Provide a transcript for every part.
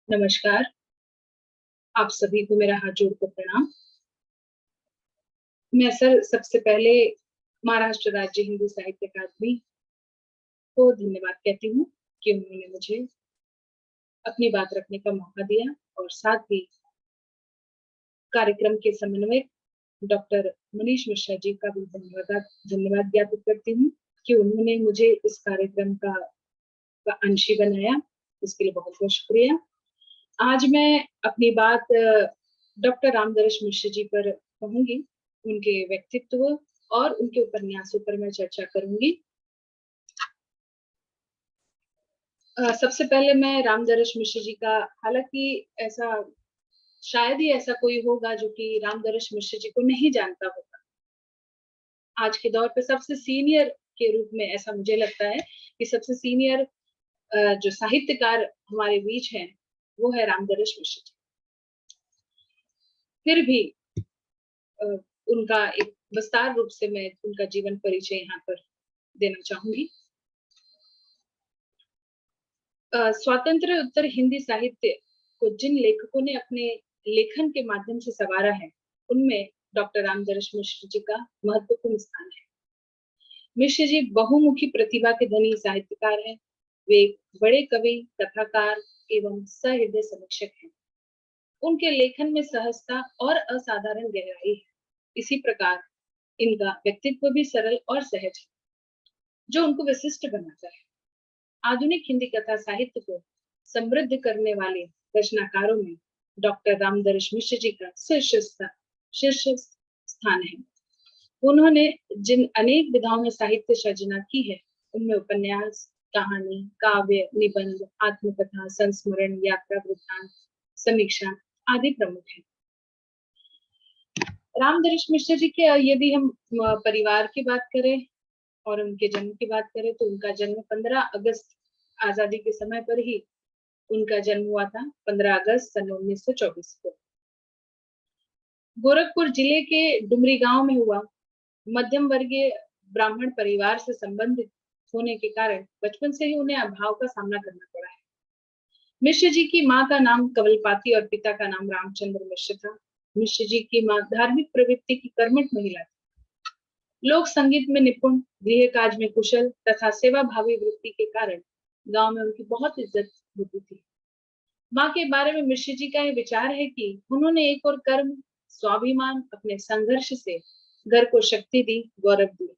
नमस्कार, आप सभी को मेरा हाथ जोड़कर प्रणाम। मैं सबसे पहले महाराष्ट्र राज्य हिंदी साहित्य अकादमी को धन्यवाद कहती हूँ कि उन्होंने मुझे अपनी बात रखने का मौका दिया और साथ ही कार्यक्रम के समन्वयक डॉक्टर मनीष मिश्रा जी का भी धन्यवाद ज्ञापित करती हूँ कि उन्होंने मुझे इस कार्यक्रम का अंशी बनाया। इसके लिए बहुत-बहुत शुक्रिया। आज मैं अपनी बात डॉक्टर रामदर्श मिश्र जी पर कहूँगी। उनके व्यक्तित्व और उनके उपन्यासों पर मैं चर्चा करूँगी। सबसे पहले मैं रामदर्श मिश्र जी का, हालाँकि ऐसा शायद ही ऐसा कोई होगा जो कि रामदर्श मिश्र जी को नहीं जानता होगा। आज के दौर पे सबसे सीनियर के रूप में ऐसा मुझे लगता है कि सबसे सीनियर जो साहित्यकार हमारे बीच हैं, वो है रामदर्श मिश्र जी। फिर भी अ, उनका एक विस्तार रूप से मैं उनका जीवन परिचय यहाँ पर देना चाहूँगी। स्वातंत्र्य उत्तर हिंदी साहित्य को जिन लेखकों ने अपने लेखन के माध्यम से संवारा है, उनमें डॉक्टर रामदर्श मिश्र जी का महत्वपूर्ण स्थान है। मिश्र जी बहुमुखी प्रतिभा के धनी साहित्यकार हैं। वे एक बड़े कवि, कथाकार एवं सहृदय समीक्षक हैं। उनके लेखन में सहजता और असाधारण गहराई है। इसी प्रकार इनका व्यक्तित्व भी सरल और सहज है, जो उनको विशिष्ट बनाता है। आधुनिक हिंदी कथा साहित्य को समृद्ध करने वाले रचनाकारों में डॉक्टर रामदर्श मिश्र जी का शीर्ष स्थान है। उन्होंने जिन अनेक विधाओं में साहित्य सर्जना की है, उनमें उपन्यास, कहानी, काव्य, निबंध, आत्मकथा, संस्मरण, यात्रा वृत्तांत, समीक्षा आदि प्रमुख हैं। रामदर्श मिश्र जी के यदि हम परिवार की बात करें और उनके जन्म की बात करें, तो उनका जन्म 15 अगस्त आजादी के समय पर ही उनका जन्म हुआ था, 15 अगस्त सन 1924 को। गोरखपुर जिले के डुमरी गांव में हुआ। मध्यम वर्गीय ब्राह्मण परिवार से संबंधित होने के कारण बचपन से ही उन्हें अभाव का सामना करना पड़ा है। मिश्र जी की मां का नाम कवलपाती और पिता का नाम रामचंद्र मिश्र था। मिश्र जी की मां धार्मिक प्रवृत्ति की कर्मठ महिला थी। लोक संगीत में निपुण, गृह काज में कुशल तथा सेवा भावी वृत्ति के कारण गांव में उनकी बहुत इज्जत होती थी। माँ के बारे में मिश्र जी का यह विचार है कि उन्होंने एक और कर्म, स्वाभिमान, अपने संघर्ष से घर को शक्ति दी, गौरव दिया।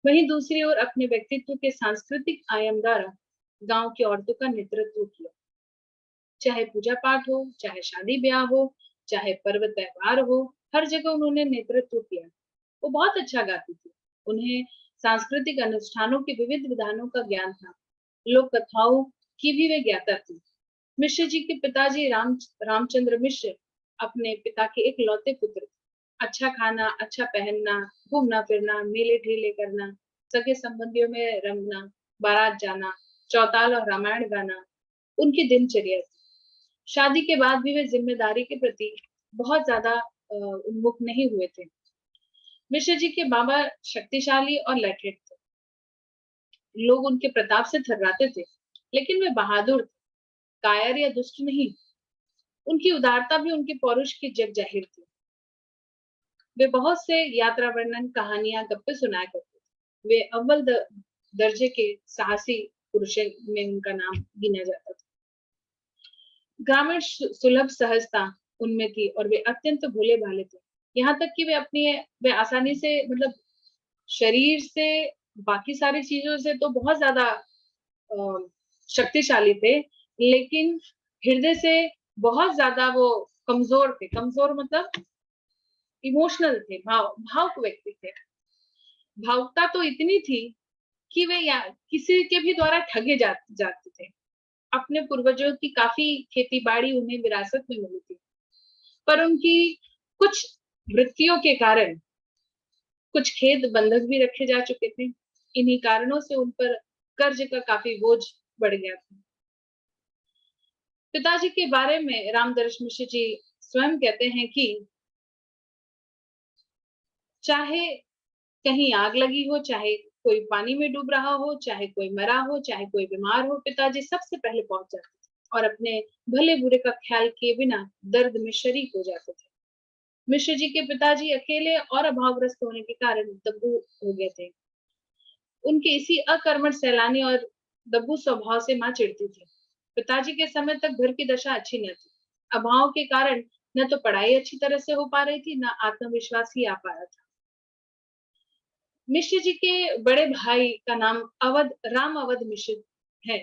वहीं दूसरी ओर अपने व्यक्तित्व के सांस्कृतिक आयाम द्वारा गांव की औरतों का नेतृत्व किया। चाहे पूजा पाठ हो, चाहे शादी ब्याह हो, चाहे पर्व त्योहार हो, हर जगह उन्होंने नेतृत्व किया। वो बहुत अच्छा गाती थी। उन्हें सांस्कृतिक अनुष्ठानों के विविध विधानों का ज्ञान था। लोक कथाओं की भी वे ज्ञाता थी। मिश्र जी के पिताजी रामचंद्र मिश्र अपने पिता के इकलौते पुत्र थे। अच्छा खाना, अच्छा पहनना, घूमना फिरना, मेले ठेले करना, सगे संबंधियों में रमना, बारात जाना, चौताल और रामायण गाना उनकी दिनचर्या थी। शादी के बाद भी वे जिम्मेदारी के प्रति बहुत ज्यादा उन्मुख नहीं हुए थे। मिश्र जी के बाबा शक्तिशाली और लठित थे। लोग उनके प्रताप से थर्राते थे, लेकिन वे बहादुर थे, कायर या दुष्ट नहीं। उनकी उदारता भी उनके पौरुष की जग जाहिर थी। वे बहुत से यात्रा वर्णन, कहानियां, गप्पे सुनाया करते थे। वे अव्वल दर्जे के साहसी पुरुषों में उनका नाम गिना जाता था। ग्रामीण सुलभ सहजता उनमें थी और वे अत्यंत भोले भाले थे। यहाँ तक कि वे आसानी से, मतलब शरीर से, बाकी सारी चीजों से तो बहुत ज्यादा शक्तिशाली थे, लेकिन हृदय से बहुत ज्यादा वो कमजोर थे। कमजोर मतलब इमोशनल थे, भावुक व्यक्ति थे। भावुकता तो इतनी थी कि वे किसी के भी द्वारा ठगे जाते थे। अपने पूर्वजों की काफी खेती बाड़ी उन्हें विरासत में मिली थी, पर उनकी कुछ वृत्तियों के कारण कुछ खेत बंधक भी रखे जा चुके थे। इन्हीं कारणों से उन पर कर्ज का काफी बोझ बढ़ गया था। पिताजी के बारे में रामदर्श मिश्र जी स्वयं कहते हैं कि चाहे कहीं आग लगी हो, चाहे कोई पानी में डूब रहा हो, चाहे कोई मरा हो, चाहे कोई बीमार हो, पिताजी सबसे पहले पहुंच जाते थे और अपने भले बुरे का ख्याल किए बिना दर्द में शरीक हो जाते थे। मिश्र जी के पिताजी अकेले और अभावग्रस्त होने के कारण दब्बू हो गए थे। उनके इसी अकर्मठ सैलानी और दब्बू स्वभाव से मां चिढ़ती थी। पिताजी के समय तक घर की दशा अच्छी न थी। अभाव के कारण न तो पढ़ाई अच्छी तरह से हो पा रही थी, न आत्मविश्वास ही आ पाया था। मिश्र जी के बड़े भाई का नाम राम अवध मिश्र है।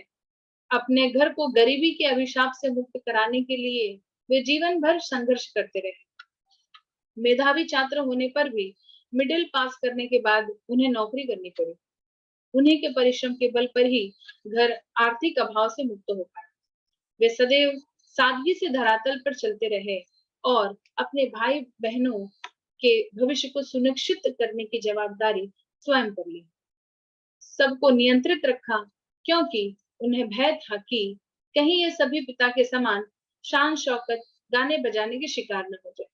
अपने घर को गरीबी के अभिशाप से मुक्त कराने के लिए वे जीवन भर संघर्ष करते रहे। मेधावी छात्र होने पर भी मिडिल पास करने के बाद उन्हें नौकरी करनी पड़ी। उन्हीं के परिश्रम के बल पर ही घर आर्थिक अभाव से मुक्त हो पाया। वे सदैव सादगी से धरातल पर चलते रहे और अपने भाई बहनों के भविष्य को सुनिश्चित करने की जवाबदारी स्वयं कर ली। सबको नियंत्रित रखा, क्योंकि उन्हें भय था कि कहीं ये सभी पिता के समान शान शौकत गाने बजाने के शिकार न हो जाए।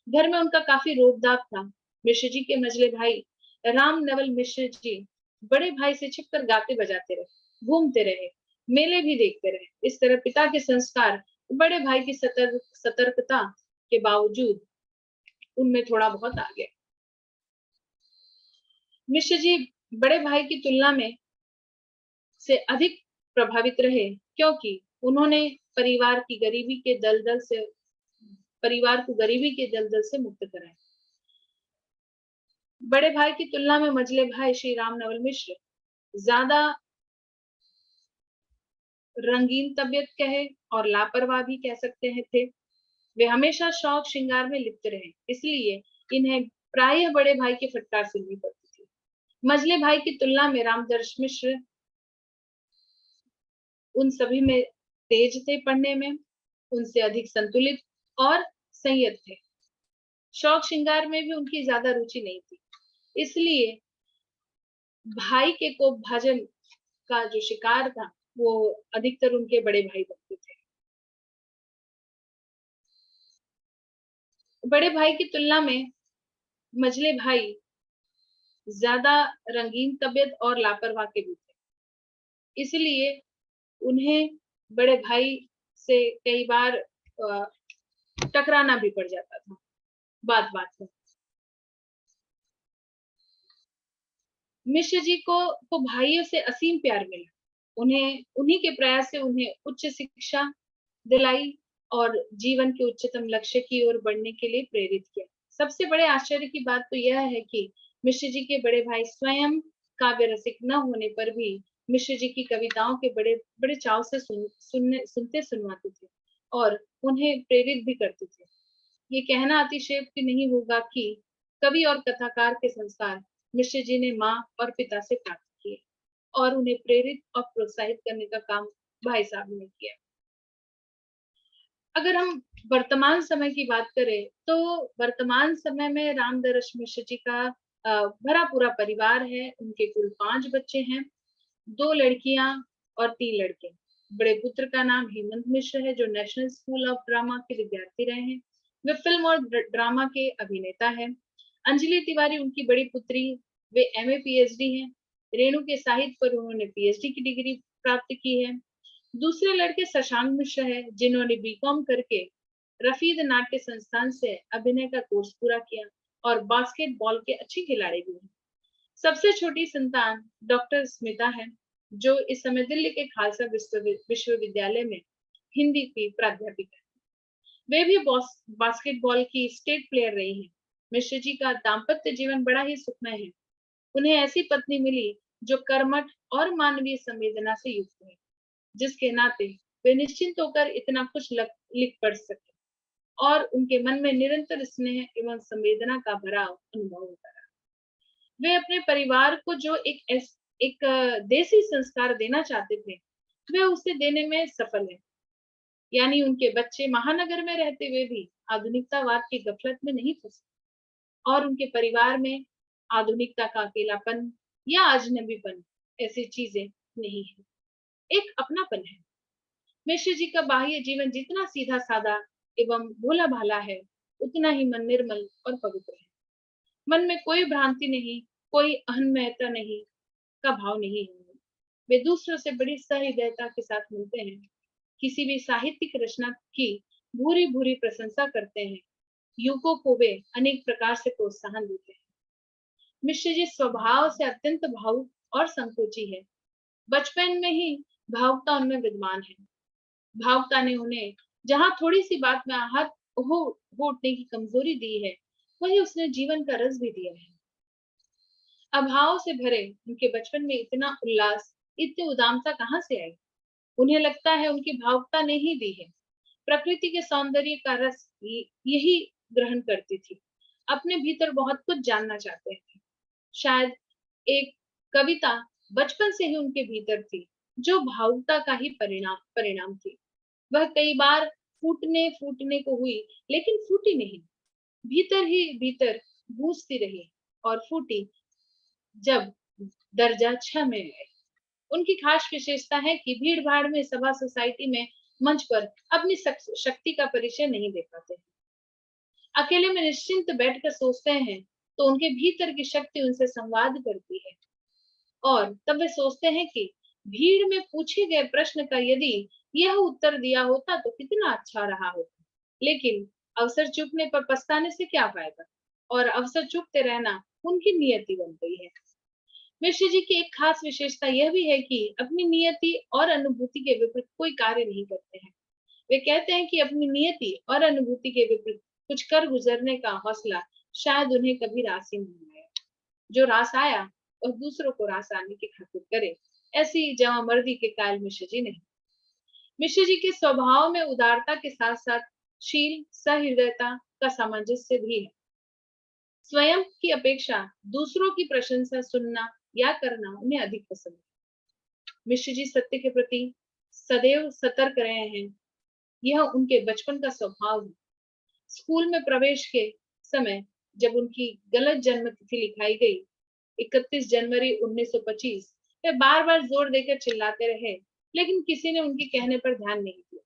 घर में उनका काफी रोब-दाब था। मिश्र जी के मझले भाई राम नवल मिश्र जी बड़े भाई से छिपकर गाते बजाते रहे, घूमते रहे, मेले भी देखते रहे। इस तरह पिता के संस्कार बड़े भाई की सतर्कता के बावजूद उनमें थोड़ा बहुत आ गया। मिश्र जी बड़े भाई की तुलना में से अधिक प्रभावित रहे, क्योंकि उन्होंने परिवार को गरीबी के दलदल से मुक्त कराया। बड़े भाई की तुलना में मझले भाई श्री राम नवल मिश्र ज्यादा रंगीन तबीयत कहे और लापरवाह भी कह सकते हैं थे। वे हमेशा शौक श्रृंगार में लिप्त रहे, इसलिए इन्हें प्रायः बड़े भाई की फटकार सुननी पड़ती थी। मझले भाई की तुलना में रामदर्श मिश्र उन सभी में तेज थे पढ़ने में, उनसे अधिक संतुलित और संयत थे। शौक श्रृंगार में भी उनकी ज्यादा रुचि नहीं थी, इसलिए भाई के कोप भाजन का जो शिकार था वो अधिकतर उनके बड़े भाई बनते थे। बड़े भाई की तुलना में मझले भाई ज्यादा रंगीन तबीयत और लापरवाह के भी थे, इसलिए उन्हें बड़े भाई से कई बार टकराना भी पड़ जाता था बात बात में। मिश्र जी को तो भाइयों से असीम प्यार मिला। उन्हें उन्हीं के प्रयास से उन्हें उच्च शिक्षा दिलाई और जीवन के उच्चतम लक्ष्य की ओर बढ़ने के लिए प्रेरित किया। सबसे बड़े आश्चर्य की बात तो यह है कि मिश्र जी के बड़े भाई स्वयं काव्य रसिक न होने पर भी मिश्र जी की कविताओं के बड़े बड़े चाव से सुनते सुनवाते थे और उन्हें प्रेरित भी करते थे। ये कहना अतिशयोक्ति नहीं होगा कि कवि और कथाकार के संस्कार मिश्र जी ने माँ और पिता से प्राप्त किए और उन्हें प्रेरित और प्रोत्साहित करने का काम भाई साहब ने किया। अगर हम वर्तमान समय की बात करें, तो वर्तमान समय में रामदरस मिश्र जी का भरा पूरा परिवार है। उनके कुल 5 बच्चे हैं, 2 लड़कियां और 3 लड़के। बड़े पुत्र का नाम हेमंत मिश्र है, जो नेशनल स्कूल ऑफ ड्रामा के विद्यार्थी रहे हैं। वे फिल्म और ड्रामा के अभिनेता हैं। अंजलि तिवारी उनकी बड़ी पुत्री, वे एमए पीएचडी हैं। रेणु के साहित्य पर उन्होंने पीएचडी की डिग्री प्राप्त की है। दूसरे लड़के शशांक मिश्र है, जिन्होंने बीकॉम करके रफीद नाट्य संस्थान से अभिनय का कोर्स पूरा किया और बास्केटबॉल के अच्छे खिलाड़ी भी हैं। सबसे छोटी संतान डॉक्टर स्मिता है, जो इस समय दिल्ली के खालसा विश्वविद्यालय में हिंदी की प्राध्यापिका है। वे भी बास्केटबॉल की स्टेट प्लेयर रही हैं। मिश्र जी का दाम्पत्य जीवन बड़ा ही सुखमय है। उन्हें ऐसी पत्नी मिली जो कर्मठ और मानवीय संवेदना से युक्त है, जिसके नाते वे निश्चिंत होकर इतना कुछ लिख पढ़ सके और उनके मन में निरंतर स्नेह एवं संवेदना का भराव अनुभव होता रहा। वे अपने परिवार को जो एक देसी संस्कार देना चाहते थे, वे उसे देने में सफल हैं। यानी उनके बच्चे महानगर में रहते हुए भी आधुनिकतावाद की गफलत में नहीं फंसे और उनके परिवार में आधुनिकता का अकेलापन या अजनबीपन ऐसी चीजें नहीं है, एक अपनापन है। मिश्र जी का बाह्य जीवन जितना सीधा साधा एवं भोला भाला है, उतना ही मन निर्मल और पवित्र है। मन में कोई भ्रांति नहीं, कोई अहंमयता नहीं का भाव नहीं है। वे दूसरों से बड़ी सहृदयता के साथ मिलते हैं। किसी भी साहित्यिक रचना की भूरी भूरी प्रशंसा करते हैं, युगों को वे अनेक प्रकार से प्रोत्साहन देते हैं। मिश्र जी स्वभाव से अत्यंत भावुक और संकोची है। बचपन में ही भावुकता उनमें विद्यमान है। भावुकता ने उन्हें जहाँ थोड़ी सी बात में आहत हो उठने की कमजोरी दी है, वही उसने जीवन का रस भी दिया है। अभाव से भरे उनके बचपन में इतना उल्लास, इतनी उदामता कहाँ से आई? उन्हें लगता है उनकी भावुकता ने ही दी है। प्रकृति के सौंदर्य का रस यही ग्रहण करती थी। अपने भीतर बहुत कुछ जानना चाहते थे। शायद एक कविता बचपन से ही उनके भीतर थी, जो भावुकता का ही परिणाम थी। वह कई बार फूटने फूटने को हुई, लेकिन फूटी नहीं। भीतर ही भीतर गूंजती रही और फूटी जब दर्जा 6 में गए। उनकी खास विशेषता है कि भीड़ भाड़ में, सभा सोसाइटी में, मंच पर अपनी शक्ति का परिचय नहीं दे पाते। अकेले में निश्चिंत बैठकर सोचते हैं तो उनके भीतर की शक्ति उनसे संवाद करती है, और तब वे सोचते हैं कि भीड़ में पूछे गए प्रश्न का यदि यह उत्तर दिया होता तो कितना अच्छा रहा होता। लेकिन अवसर चूकने पर पछताने से क्या फायदा, और अवसर चूकते रहना उनकी नियति बन गई है। मिश्र जी की एक खास विशेषता यह भी है कि अपनी नियति और अनुभूति के विपरीत कोई कार्य नहीं करते हैं। वे कहते हैं कि अपनी नियति और अनुभूति के विपरीत कुछ कर गुजरने का हौसला शायद उन्हें कभी रास ही नहीं आया। जो रास आया और दूसरों को रास आने की खातिर करे, ऐसी जवामर्दी के कायल मिश्र जी नहीं। मिश्र जी के स्वभाव में उदारता के साथ साथ शील, सहृदयता का सामंजस्य भी है। स्वयं की अपेक्षा दूसरों की प्रशंसा सुनना या करना उन्हें अधिक पसंद है। मिश्र जी सत्य के प्रति सदैव सतर्क रहे हैं। यह उनके बचपन का स्वभाव है। स्कूल में प्रवेश के समय जब उनकी गलत जन्म तिथि लिखाई गई, 31 जनवरी 1925, वे बार बार जोर देकर चिल्लाते रहे, लेकिन किसी ने उनके कहने पर ध्यान नहीं दिया।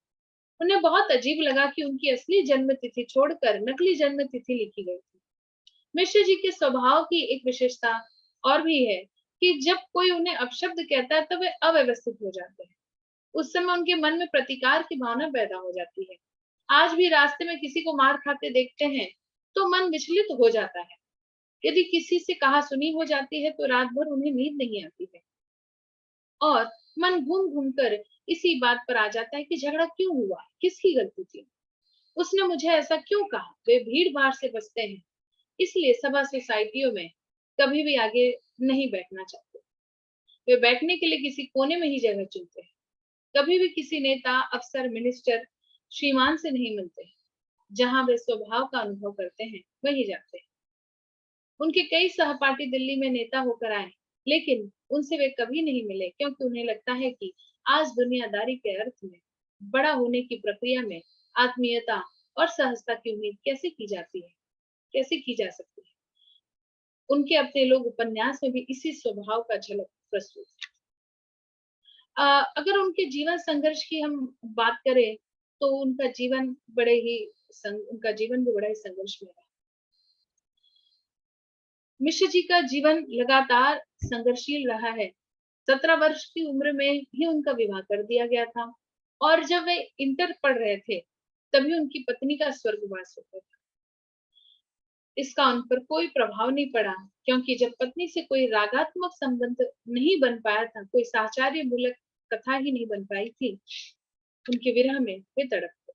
उन्हें बहुत अजीब लगा कि उनकी असली जन्म तिथि छोड़कर नकली जन्म तिथि लिखी गई थी। मिश्र जी के स्वभाव की एक विशेषता और भी है कि जब कोई उन्हें अपशब्द कहता है तो वे अव्यवस्थित हो जाते हैं। उस समय उनके मन में प्रतिकार की भावना पैदा हो जाती है। आज भी रास्ते में किसी को मार खाते देखते हैं तो मन विचलित हो जाता है। यदि किसी से कहा सुनी हो जाती है तो रात भर उन्हें नींद नहीं आती है, और मन घूम घूम कर इसी बात पर आ जाता है कि झगड़ा क्यों हुआ, किसकी गलती थी, उसने मुझे ऐसा क्यों कहा। वे भीड़ भाड़ से बचते हैं, इसलिए सभा सोसाइटियों में कभी भी आगे नहीं बैठना चाहते। वे बैठने के लिए किसी कोने में ही जगह चुनते हैं। कभी भी किसी नेता, अफसर, मिनिस्टर, श्रीमान से नहीं मिलते हैं। जहां वे स्वभाव का अनुभव करते हैं वही जाते हैं। उनके कई सहपाठी दिल्ली में नेता होकर आए, लेकिन उनसे वे कभी नहीं मिले, क्योंकि उन्हें लगता है कि आज दुनियादारी के अर्थ में, बड़ा होने की प्रक्रिया में आत्मीयता और सहजता की उम्मीद कैसे की जाती है, कैसे की जा सकती है। उनके अपने लोग उपन्यास में भी इसी स्वभाव का झलक प्रस्तुत है। अगर उनके जीवन संघर्ष की हम बात करें तो उनका जीवन भी बड़ा ही संघर्ष में रहा। मिश्र जी का जीवन लगातार संघर्षशील रहा है। 17 वर्ष की उम्र में ही उनका विवाह कर दिया गया था, और जब वे इंटर पढ़ रहे थे तभी उनकी पत्नी का स्वर्गवास हो गया था। इसका उन पर कोई प्रभाव नहीं पड़ा, क्योंकि जब पत्नी से कोई रागात्मक संबंध नहीं बन पाया था, कोई साहचर्य मूलक कथा ही नहीं बन पाई थी, उनके विरह में वे तड़प गए।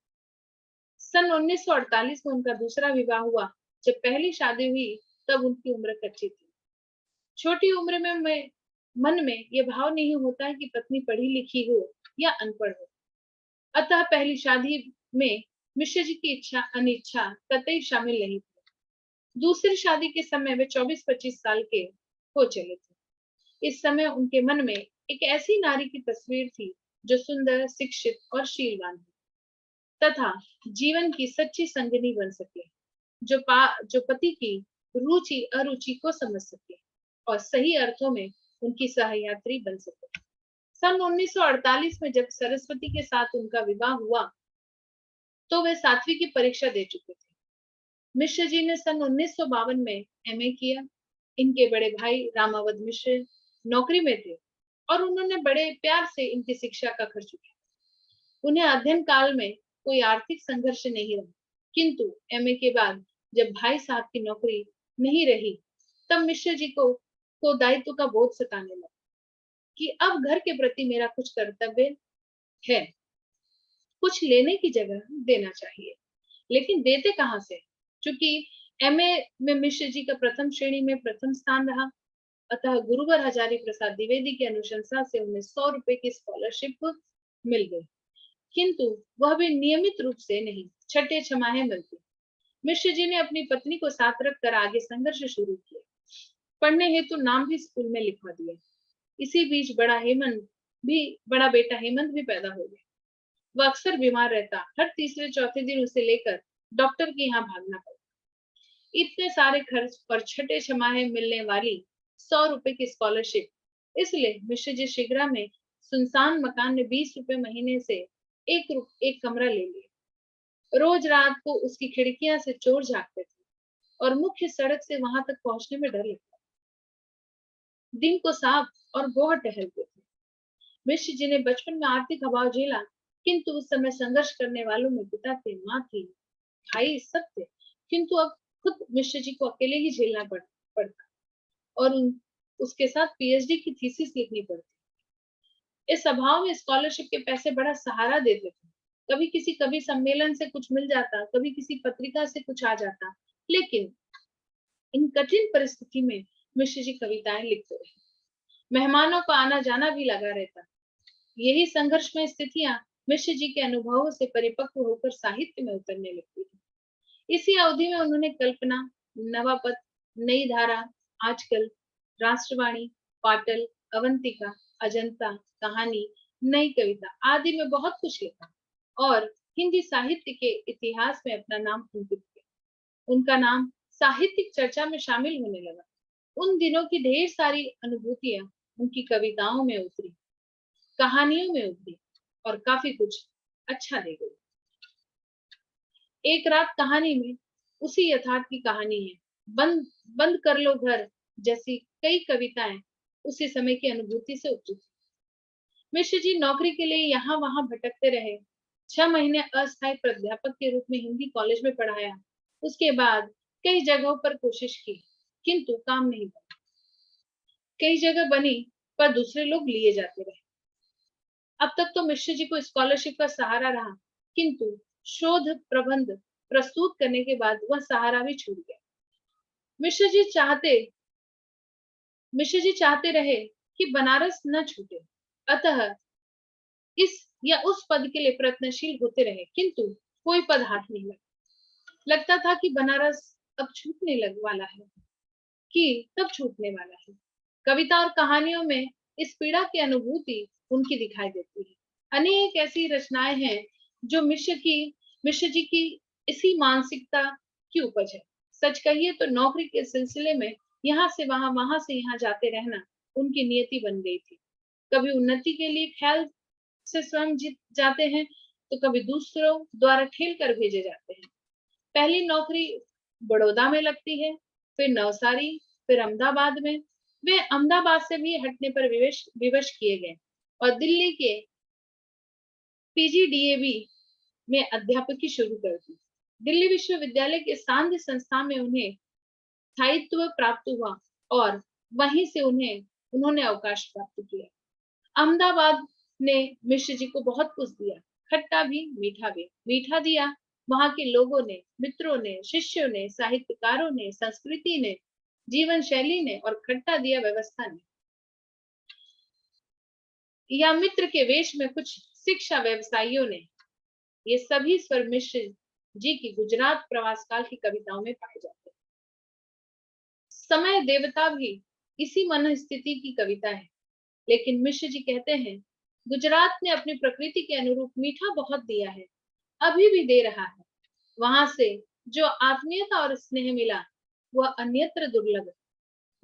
सन 1948 में उनका दूसरा विवाह हुआ। जब पहली शादी हुई तब उनकी उम्र कच्ची थी। छोटी उम्र में मन में यह भाव नहीं होता है कि पत्नी पढ़ी लिखी हो या अनपढ़ हो। अतः पहली शादी में मिश्र जी की इच्छा अनिच्छा कतई शामिल नहीं थी। दूसरी शादी के समय वे 24-25 साल के हो चले थे। इस समय उनके मन में एक ऐसी नारी की तस्वीर थी जो सुंदर, शिक्षित और शीलवान है, तथा जीवन की सच्ची संगिनी बन सके, जो पति की रुचि अरुचि को समझ सके और सही अर्थों में उनकी सहयात्री बन सके। सन 1948 में जब सरस्वती के साथ उनका विवाह हुआ तो वे 7वीं की परीक्षा दे चुके थे। मिश्र जी ने सन 1952 में एमए किया। इनके बड़े भाई रामावत मिश्र नौकरी में थे और उन्होंने बड़े प्यार से इनकी शिक्षा का खर्च उठाया। उन्हें अध्ययन काल में कोई आर्थिक संघर्ष नहीं रहा, किंतु एमए के बाद जब भाई साहब की नौकरी नहीं रही, तब मिश्र जी को दायित्व का बोझ सताने लगा कि अब घर के प्रति मेरा कुछ कर्तव्य है, कुछ लेने की जगह देना चाहिए, लेकिन देते कहाँ से? क्योंकि एमए में मिश्र जी का प्रथम श्रेणी में प्रथम स्थान रहा, अतः गुरुवर हजारी प्रसाद द्विवेदी की अनुशंसा से उन्हें 100 रुपए की स्कॉलरशिप मिल गई, किंतु वह भी नियमित रूप से नहीं, छठे छमाहे मिलती। मिश्र जी ने अपनी पत्नी को साथ रखकर आगे संघर्ष शुरू किया, पढ़ने हेतु नाम भी स्कूल में लिखवा दिया। इसी बीच बड़ा बेटा हेमंत भी पैदा हो गया। वह अक्सर बीमार रहता, हर तीसरे चौथे दिन उसे लेकर डॉक्टर के यहाँ भागना पड़ता। इतने सारे खर्च पर छठे छमाहे मिलने वाली 100 रुपए की स्कॉलरशिप, इसलिए मिश्र जी शिग्रा में सुनसान मकान में 20 रुपए महीने से एक कमरा ले लिया। रोज रात को उसकी खिड़कियां से चोर झांकते थे और मुख्य सड़क से वहां तक पहुंचने में डर लगता। दिन को सांप और गोह टहलते थे। मिश्र जी ने बचपन में आर्थिक अभाव झेला, किंतु उस समय संघर्ष करने वालों में पिता थे, माँ थी, भाई सब थे, किंतु अब खुद मिश्र जी को अकेले ही झेलना पड़ता और उसके साथ पीएचडी की थीसिस लिखनी पड़ती। इस अभाव में स्कॉलरशिप के पैसे बड़ा सहारा देते थे। कभी किसी कवि सम्मेलन से कुछ मिल जाता, कभी किसी पत्रिका से कुछ आ जाता, लेकिन इन कठिन परिस्थिति में मिश्र जी कविताएं लिखते रहे। मेहमानों का आना जाना भी लगा रहता। यही संघर्ष में स्थितियां मिश्र जी के अनुभवों से परिपक्व होकर साहित्य में उतरने लगती थी। इसी अवधि में उन्होंने कल्पना, नवापथ, नई धारा, आजकल, राष्ट्रवाणी, पाटल, अवंतिका, अजंता, कहानी, नई कविता आदि में बहुत कुछ लिखा और हिंदी साहित्य के इतिहास में अपना नाम अंकित किया। उनका नाम साहित्यिक चर्चा में शामिल होने लगा। उन दिनों की ढेर सारी अनुभूतियां उनकी कविताओं में उतरी, कहानियों में उतरी और काफी कुछ अच्छा दे गई। एक रात कहानी में उसी यथार्थ की कहानी है। बंद बंद कर लो घर जैसी कई कविताएं उसी समय की अनुभूति से उतरी थी। मिश्र जी नौकरी के लिए यहाँ वहां भटकते रहे। 6 महीने अस्थायी प्राध्यापक के रूप में हिंदी कॉलेज में पढ़ाया। उसके बाद कई जगहों पर कोशिश की, किंतु काम नहीं बना। कई जगह बनी पर दूसरे लोग लिए जाते रहे। अब तक तो मिश्र जी को स्कॉलरशिप का सहारा रहा, किंतु शोध प्रबंध प्रस्तुत करने के बाद वह सहारा भी छूट गया। मिश्र जी चाहते रहे कि बनारस न छूटे, अतः इस या उस पद के लिए प्रयत्नशील होते रहे, किंतु कोई पद हाथ नहीं लगा। लगता था कि बनारस अब छूटने वाला है। कविता और कहानियों में इस पीड़ा की अनुभूति उनकी दिखाई देती है। अनेक ऐसी रचनाएं हैं जो मिश्र जी की इसी मानसिकता की उपज है। सच कहिए तो नौकरी के सिलसिले में यहाँ से वहां से यहाँ जाते रहना उनकी नियति बन गई थी। कभी उन्नति के लिए ख्याल से स्वयं जीत जाते हैं, तो कभी दूसरों द्वारा ठेल कर भेजे जाते हैं। पहली नौकरी बड़ौदा में लगती है, फिर नवसारी, फिर अहमदाबाद में। वे अहमदाबाद से भी हटने पर विवश किए गए और दिल्ली के पीजीडीएवी में अध्यापकी शुरू कर दी। दिल्ली विश्वविद्यालय के सांध्य संस्था में उन्हें स्थायित्व प्राप्त हुआ और वहीं से उन्होंने अवकाश प्राप्त किया। अहमदाबाद ने मिश्र जी को बहुत कुछ दिया, खट्टा भी मीठा भी। मीठा दिया वहां के लोगों ने, मित्रों ने, शिष्यों ने, साहित्यकारों ने, संस्कृति ने, जीवन शैली ने, और खट्टा दिया व्यवस्था ने, या मित्र के वेश में कुछ शिक्षा व्यवसायियों ने। ये सभी स्वर मिश्र जी की गुजरात प्रवास काल की कविताओं में पाए जाते हैं। समय देवता भी इसी मन स्थिति की कविता है, लेकिन मिश्र जी कहते हैं, गुजरात ने अपनी प्रकृति के अनुरूप मीठा बहुत दिया है, अभी भी दे रहा है। वहां से जो आत्मीयता और स्नेह मिला वह अन्यत्र दुर्लभ है।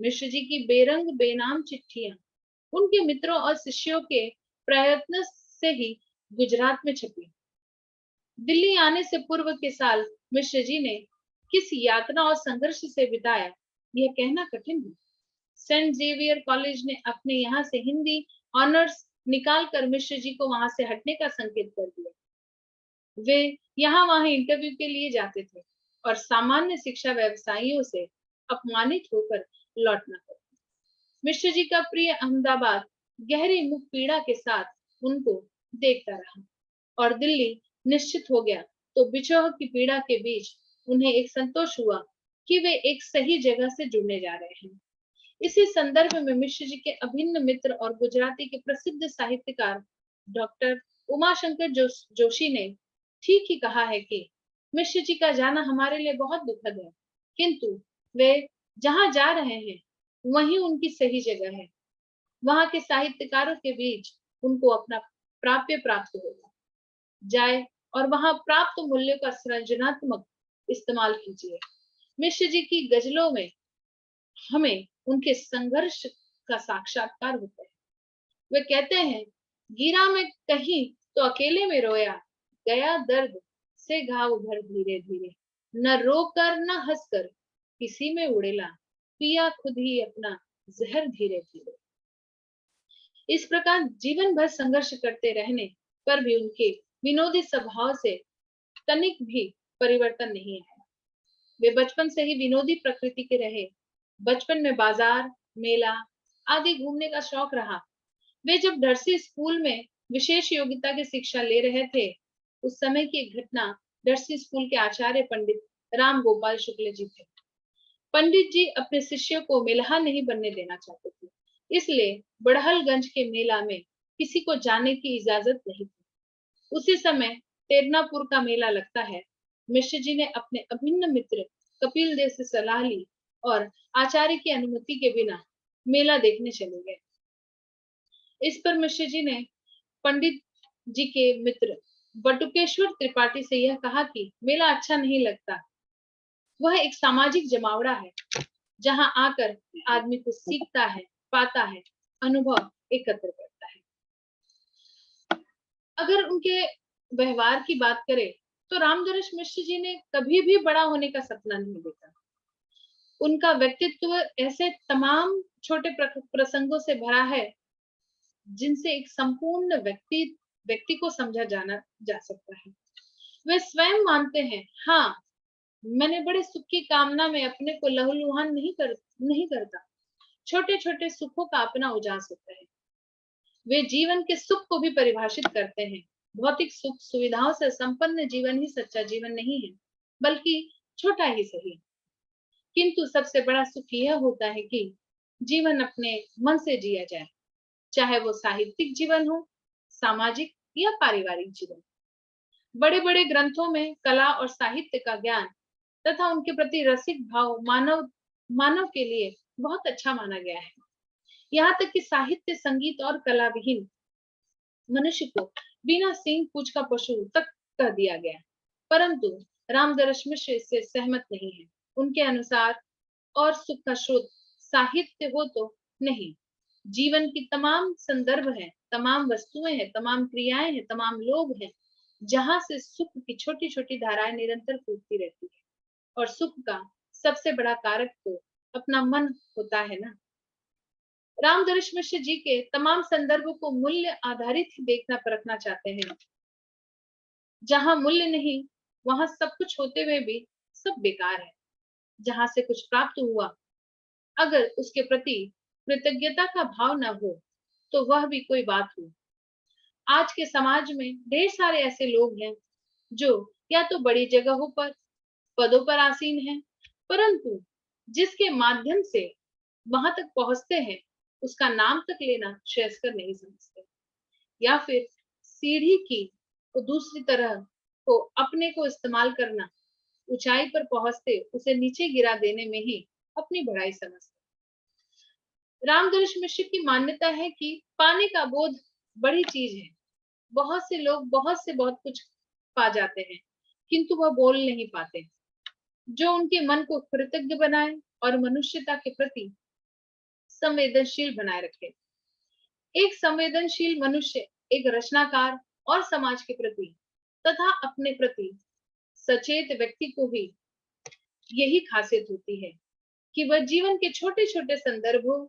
मिश्र जी की बेरंग बेनाम चिट्ठियां उनके मित्रों और शिष्यों के प्रयत्न से ही गुजरात में छपी। दिल्ली आने से पूर्व के साल मिश्र जी ने किस यातना और संघर्ष से बिताया, यह कहना कठिन है। सेंट जेवियर कॉलेज ने अपने यहाँ से हिंदी ऑनर्स निकालकर मिश्र जी को वहां से हटने का संकेत कर दिया। वे यहाँ वहां इंटरव्यू के लिए जाते थे और सामान्य शिक्षा व्यवसायियों से अपमानित होकर लौटना पड़ा। मिश्र जी का प्रिय अहमदाबाद गहरी मुख पीड़ा के साथ उनको देखता रहा और दिल्ली निश्चित हो गया तो बिछोह की पीड़ा के बीच उन्हें एक संतोष हुआ कि वे एक सही जगह से जुड़ने जा रहे हैं। इसी संदर्भ में मिश्र जी के अभिन्न मित्र और गुजराती के प्रसिद्ध साहित्यकार डॉक्टर उमाशंकर जोशी ने ठीक ही कहा है कि मिश्र जी का जाना हमारे लिए बहुत दुखद है, किंतु वे जहां जा रहे हैं वहीं उनकी सही जगह है। वहां के साहित्यकारों के बीच उनको अपना प्राप्य प्राप्त होगा। जाए और वहां प्राप्त मूल्य का सृजनात्मक इस्तेमाल कीजिए। मिश्र जी की गजलों में हमें उनके संघर्ष का साक्षात्कार होता है। वे कहते हैं, गिरा मैं कहीं तो अकेले में रोया, गया दर्द से घाव भर धीरे धीरे, न रोकर न हंसकर किसी में उड़ेला, पिया खुद ही अपना जहर धीरे धीरे। इस प्रकार जीवन भर संघर्ष करते रहने पर भी उनके विनोदी स्वभाव से तनिक भी परिवर्तन नहीं आया। वे बचपन से ही विनोदी प्रकृति के रहे। बचपन में बाजार, मेला आदि घूमने का शौक रहा। वे जब डरसी स्कूल में विशेष योग्यता की शिक्षा ले रहे थे, उस समय की एक घटना डरसी स्कूल के आचार्य पंडित राम गोपाल शुक्ल जी थे। पंडित जी अपने शिष्यों को मेलहा नहीं बनने देना चाहते थे, इसलिए बड़हलगंज के मेला में किसी को जाने की इजाजत नहीं थी। उसी समय तेरनापुर का मेला लगता है। मिश्र जी ने अपने अभिन्न मित्र कपिल देव से सलाह ली और आचार्य की अनुमति के बिना मेला देखने चले गए। इस पर मिश्र जी ने पंडित जी के मित्र बटुकेश्वर त्रिपाठी से यह कहा कि मेला अच्छा नहीं लगता, वह एक सामाजिक जमावड़ा है, जहां आकर आदमी कुछ सीखता है, पाता है, अनुभव एकत्र करता है। अगर उनके व्यवहार की बात करें तो रामदरस मिश्र जी ने कभी भी बड़ा होने का सपना नहीं देखा। उनका व्यक्तित्व ऐसे तमाम छोटे प्रसंगों से भरा है जिनसे एक संपूर्ण व्यक्ति को समझा जाना जा सकता है। वे स्वयं मानते हैं, हाँ, मैंने बड़े सुख की कामना में अपने को लहूलुहान नहीं करता। छोटे छोटे सुखों का अपना उजास होता है। वे जीवन के सुख को भी परिभाषित करते हैं। भौतिक सुख सुविधाओं से संपन्न जीवन ही सच्चा जीवन नहीं है, बल्कि छोटा ही सही। किंतु सबसे बड़ा सुख यह होता है कि जीवन अपने मन से जिया जाए, चाहे वो साहित्यिक जीवन हो, सामाजिक या पारिवारिक जीवन। बड़े बड़े ग्रंथों में कला और साहित्य का ज्ञान तथा उनके प्रति रसिक भाव मानव के लिए बहुत अच्छा माना गया है। यहाँ तक कि साहित्य, संगीत और कला विहीन मनुष्य को बिना सींग पूंछ का पशु तक कह दिया गया। परंतु रामदरस मिश्र इससे सहमत नहीं है। उनके अनुसार और सुख का स्रोत साहित्य हो तो नहीं, जीवन की तमाम संदर्भ है, तमाम वस्तुएं हैं, तमाम क्रियाएं हैं, तमाम लोग हैं, जहां से सुख की छोटी छोटी धाराएं निरंतर फूटती रहती है। और सुख का सबसे बड़ा कारक तो अपना मन होता है ना। रामदरस मिश्र जी के तमाम संदर्भों को मूल्य आधारित ही देखना परखना चाहते हैं। जहां मूल्य नहीं, वहां सब कुछ होते हुए भी सब बेकार है। जहां से कुछ प्राप्त हुआ, अगर उसके प्रति कृतज्ञता का भाव न हो तो वह भी कोई बात हो। आज के समाज में ढेर सारे ऐसे लोग हैं जो या तो बड़ी जगहों पर, पदों पर आसीन हैं, परंतु जिसके माध्यम से वहां तक पहुंचते हैं उसका नाम तक लेना श्रेयस्कर नहीं समझते, या फिर सीढ़ी की तो दूसरी तरह को अपने को इस्तेमाल करना, ऊंचाई पर पहुंचते उसे नीचे गिरा देने में ही अपनी बड़ाई समझते। रामदरस मिश्र की मान्यता है कि पाने का बोध बड़ी चीज है। बहुत से लोग बहुत कुछ पा जाते हैं, किंतु वह बोल नहीं पाते, जो उनके मन को कृतज्ञ बनाए और मनुष्यता के प्रति संवेदनशील बनाए रखे। एक संवेदनशील मनुष्य एक रचनाकार और समाज के प्रति तथा अपने प्रति सचेत व्यक्ति को भी यही खासियत होती है कि वह जीवन के छोटे छोटे संदर्भों,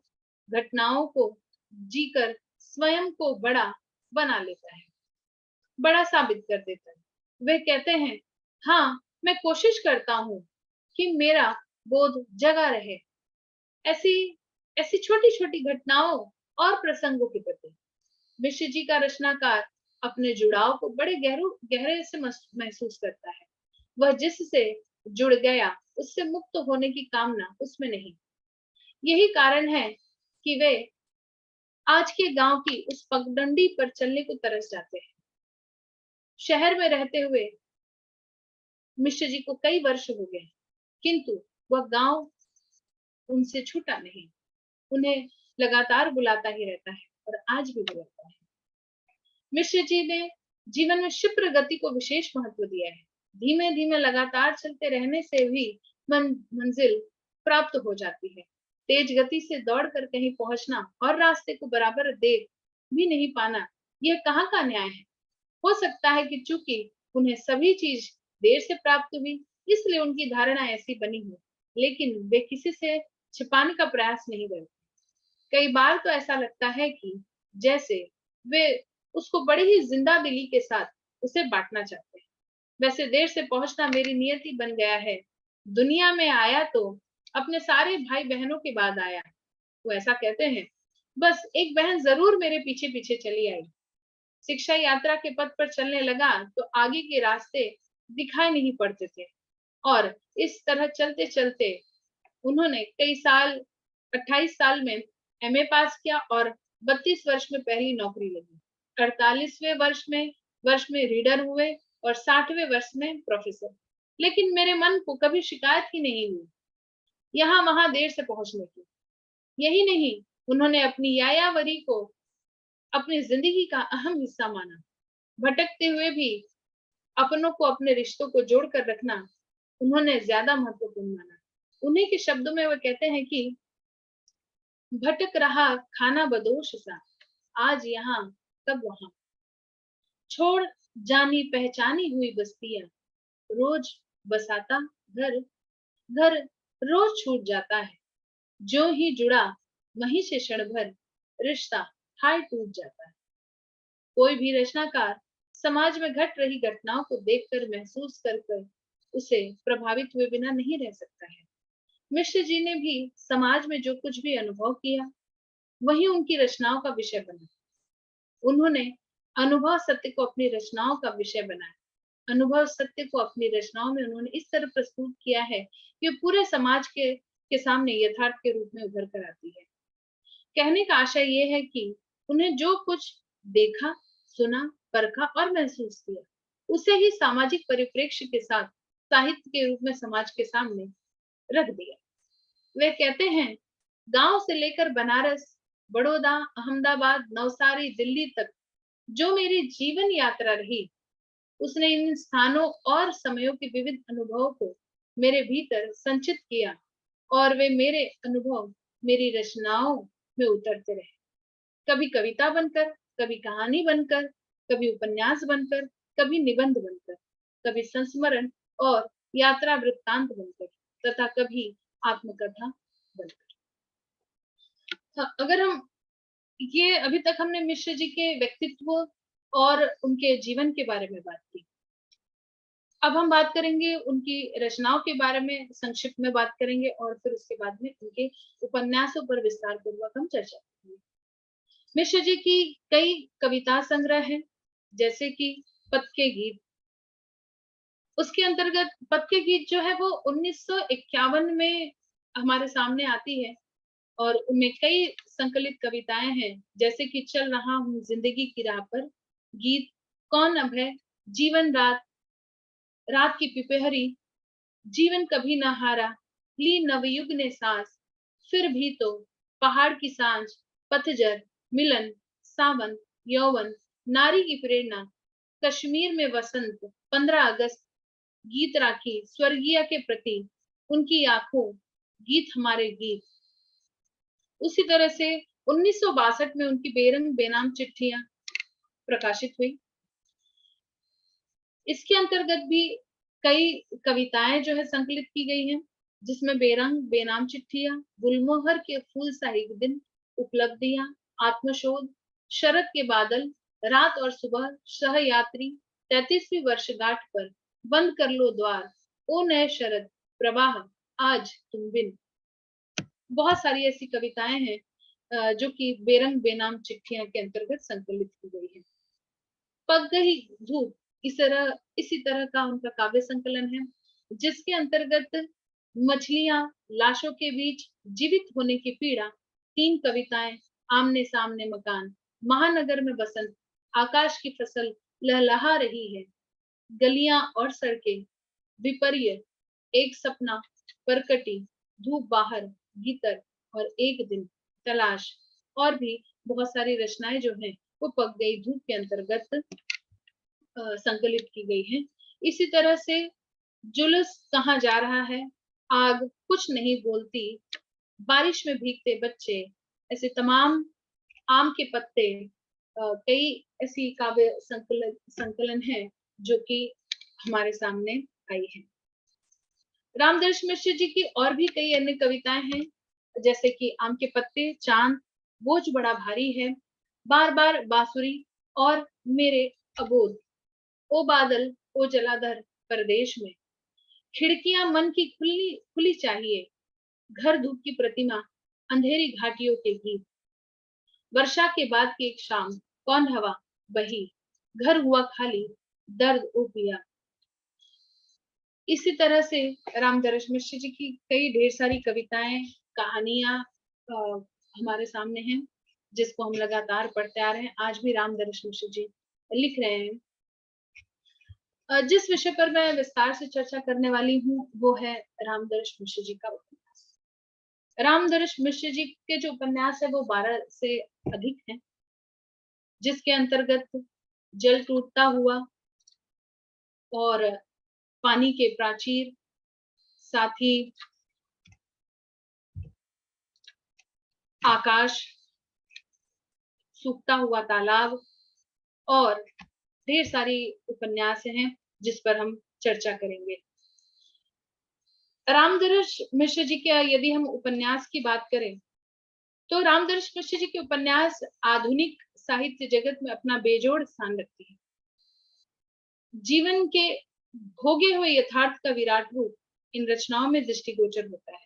घटनाओं को जीकर स्वयं को बड़ा बना लेता है, बड़ा साबित कर देता है। वे कहते हैं, हाँ, मैं कोशिश करता हूँ कि मेरा बोध जगा रहे। ऐसी ऐसी छोटी-छोटी घटनाओं और प्रसंगों के प्रति मिश्र जी का रचनाकार अपने जुड़ाव को बड़े गहरे से महसूस करता है। वह जिससे जुड़ गया, उससे मुक्त होने की कामना उसमें नहीं। यही कारण है कि वे आज के गांव की उस पगडंडी पर चलने को तरस जाते हैं। शहर में रहते हुए मिश्र जी को कई वर्ष हो गए, किंतु वह गांव उनसे छूटा नहीं। उन्हें लगातार बुलाता ही रहता है और आज भी बुलाता है। मिश्र जी ने जीवन में क्षिप्र गति को विशेष महत्व दिया है। धीमे धीमे लगातार चलते रहने से भी मंजिल प्राप्त हो जाती है। तेज गति से दौड़कर कहीं पहुंचना और रास्ते को बराबर देख भी नहीं पाना, यह कहाँ का न्याय है। हो सकता है कि चूंकि उन्हें सभी चीज देर से प्राप्त हुई, इसलिए उनकी धारणा ऐसी बनी हो, लेकिन वे किसी से छिपाने का प्रयास नहीं करते। कई बार तो ऐसा लगता है कि जैसे वे उसको बड़ी ही जिंदा दिली के साथ उसे बांटना चाहते हैं। वैसे देर से पहुंचना मेरी नियति बन गया है। दुनिया में आया तो अपने सारे भाई बहनों के बाद आया। वो ऐसा कहते हैं, बस एक बहन जरूर मेरे पीछे पीछे चली आई। शिक्षा यात्रा के पथ पर चलने लगा तो आगे के रास्ते दिखाई नहीं पड़ते थे, और इस तरह चलते चलते उन्होंने कई साल 28 साल में एमए पास किया और 32 वर्ष में पहली नौकरी लगी। 48वें वर्ष में रीडर हुए और 60वें वर्ष में प्रोफेसर। लेकिन मेरे मन को कभी शिकायत ही नहीं हुई यहाँ वहां देर से पहुंचने की। यही नहीं, उन्होंने अपनी यायावरी को अपनी जिंदगी का अहम हिस्सा माना। भटकते हुए भी अपनों को, अपने रिश्तों को जोड़कर रखना उन्होंने ज्यादा महत्वपूर्ण माना। उन्हीं के शब्दों में वो कहते हैं कि भटक रहा खाना बदोश सा, आज यहाँ कब वहां, छोड़ जानी पहचानी हुई बस्तियां, रोज बसाता घर, घर रोज छूट जाता है, जो ही जुड़ा वहीं से क्षण भर रिश्ता हाय टूट जाता है। कोई भी रचनाकार समाज में घट रही घटनाओं को देखकर, महसूस कर उसे प्रभावित हुए बिना नहीं रह सकता है। मिश्र जी ने भी समाज में जो कुछ भी अनुभव किया, वही उनकी रचनाओं का विषय बना। उन्होंने अनुभव सत्य को अपनी रचनाओं का विषय बनाया। अनुभव सत्य को अपनी रचनाओं में उन्होंने इस तरह प्रस्तुत किया है कि पूरे समाज के सामने यथार्थ के रूप में उभर कर आती है। कहने का आशय ये है कि उन्हें जो कुछ देखा, सुना, परखा और महसूस किया, उसे ही सामाजिक परिप्रेक्ष्य के साथ साहित्य के रूप में समाज के सामने रख दिया। वे कहते हैं, गांव से लेकर बनारस, बड़ौदा, अहमदाबाद, नवसारी, दिल्ली तक जो मेरी जीवन यात्रा रही, उसने इन स्थानों और समयों के विविध अनुभवों को मेरे भीतर संचित किया, और वे मेरे अनुभव मेरी रचनाओं में उतरते रहे। कभी कविता बनकर, कभी कहानी बनकर, कभी उपन्यास बनकर, कभी निबंध बनकर, कभी संस्मरण और यात्रा वृत्तांत बनकर, तथा कभी आत्मकथा बनकर। अगर हम ये अभी तक हमने मिश्र जी के व्यक्तित्व और उनके जीवन के बारे में बात की। अब हम बात करेंगे उनकी रचनाओं के बारे में, संक्षिप्त में बात करेंगे, और फिर उसके बाद में उनके उपन्यासों पर विस्तार पूर्वक हम चर्चा करेंगे। मिश्र जी की कई कविता संग्रह हैं, जैसे कि पथ के गीत। उसके अंतर्गत पथ के गीत जो है वो 1951 में हमारे सामने आती है, और उनमें कई संकलित कविताएं हैं, जैसे कि चल रहा हूँ जिंदगी की राह पर, गीत कौन अब है, जीवन रात, रात की पिपहरी, जीवन कभी न हारा, ली नवयुग ने सांस, फिर भी तो, पहाड़ की सांझ, पतझर, मिलन, सावन, यौवन, नारी की प्रेरणा, कश्मीर में वसंत, 15 अगस्त, गीत राखी, स्वर्गीय के प्रति, उनकी आंखों, गीत हमारे गीत। उसी तरह से 1962 में उनकी बेरंग बेनाम चिट्ठियां प्रकाशित हुई। इसके अंतर्गत भी कई कविताएं जो है संकलित की गई हैं, जिसमें बेरंग बेनाम चिट्ठियां, गुलमोहर के फूल सा एक दिन, उपलब्धियां, आत्मशोध, शरद के बादल, रात और सुबह, सहयात्री, 33वीं वर्षगांठ पर बंद कर लो द्वार, ओ नए शरद प्रवाह, आज तुम बिन। बहुत सारी ऐसी कविताएं हैं जो कि बेरंग बेनाम चिट्ठियां के अंतर्गत संकलित की गई है। पक गई धूप, इसी तरह का उनका काव्य संकलन है, जिसके अंतर्गत मछलियां, लाशों के बीच जीवित होने की पीड़ा, 3 कविताएं, आमने सामने मकान, महानगर में बसंत, आकाश की फसल लहलहा रही है, गलियां और सड़कें, विपर्य, एक सपना, परकटी, धूप बाहर, भीतर और एक दिन, तलाश, और भी बहुत सारी रचनाएं जो हैं वो पक गई धूप के अंतर्गत संकलित की गई हैं। इसी तरह से जुलूस कहाँ जा रहा है, आग कुछ नहीं बोलती, बारिश में भीगते बच्चे, ऐसे तमाम, आम के पत्ते, कई ऐसी काव्य संकलन है जो कि हमारे सामने आई है। रामदर्श मिश्र जी की और भी कई अन्य कविताएं हैं, जैसे कि आम के पत्ते, चांद, बोझ बड़ा भारी है, बार बार बांसुरी और मेरे अबोध, ओ बादल ओ जलाधर परदेश में, खिड़कियां मन की खुली खुली चाहिए, घर धूप की प्रतिमा, अंधेरी घाटियों के गीत, वर्षा के बाद की एक शाम, कौन हवा बही, घर हुआ खाली, दर्द ओ पिया। इसी तरह से रामदर्श मिश्र जी की कई ढेर सारी कविताएं, कहानियां हमारे सामने हैं, जिसको हम लगातार पढ़ते आ रहे हैं। आज भी रामदर्श मिश्र जी लिख रहे हैं। जिस विषय पर मैं विस्तार से चर्चा करने वाली हूँ वो है रामदर्श मिश्र जी का उपन्यास। रामदर्श मिश्र जी के जो उपन्यास है वो 12 से अधिक हैं, जिसके अंतर्गत जल टूटता हुआ और पानी के प्राचीर, साथ ही आकाश, सूखता हुआ तालाब और ढेर सारी उपन्यास हैं जिस पर हम चर्चा करेंगे। रामदर्श मिश्र जी के यदि हम उपन्यास की बात करें तो रामदर्श मिश्र जी के उपन्यास आधुनिक साहित्य जगत में अपना बेजोड़ स्थान रखते हैं। जीवन के भोगे हुए यथार्थ का विराट रूप इन रचनाओं में दृष्टिगोचर होता है।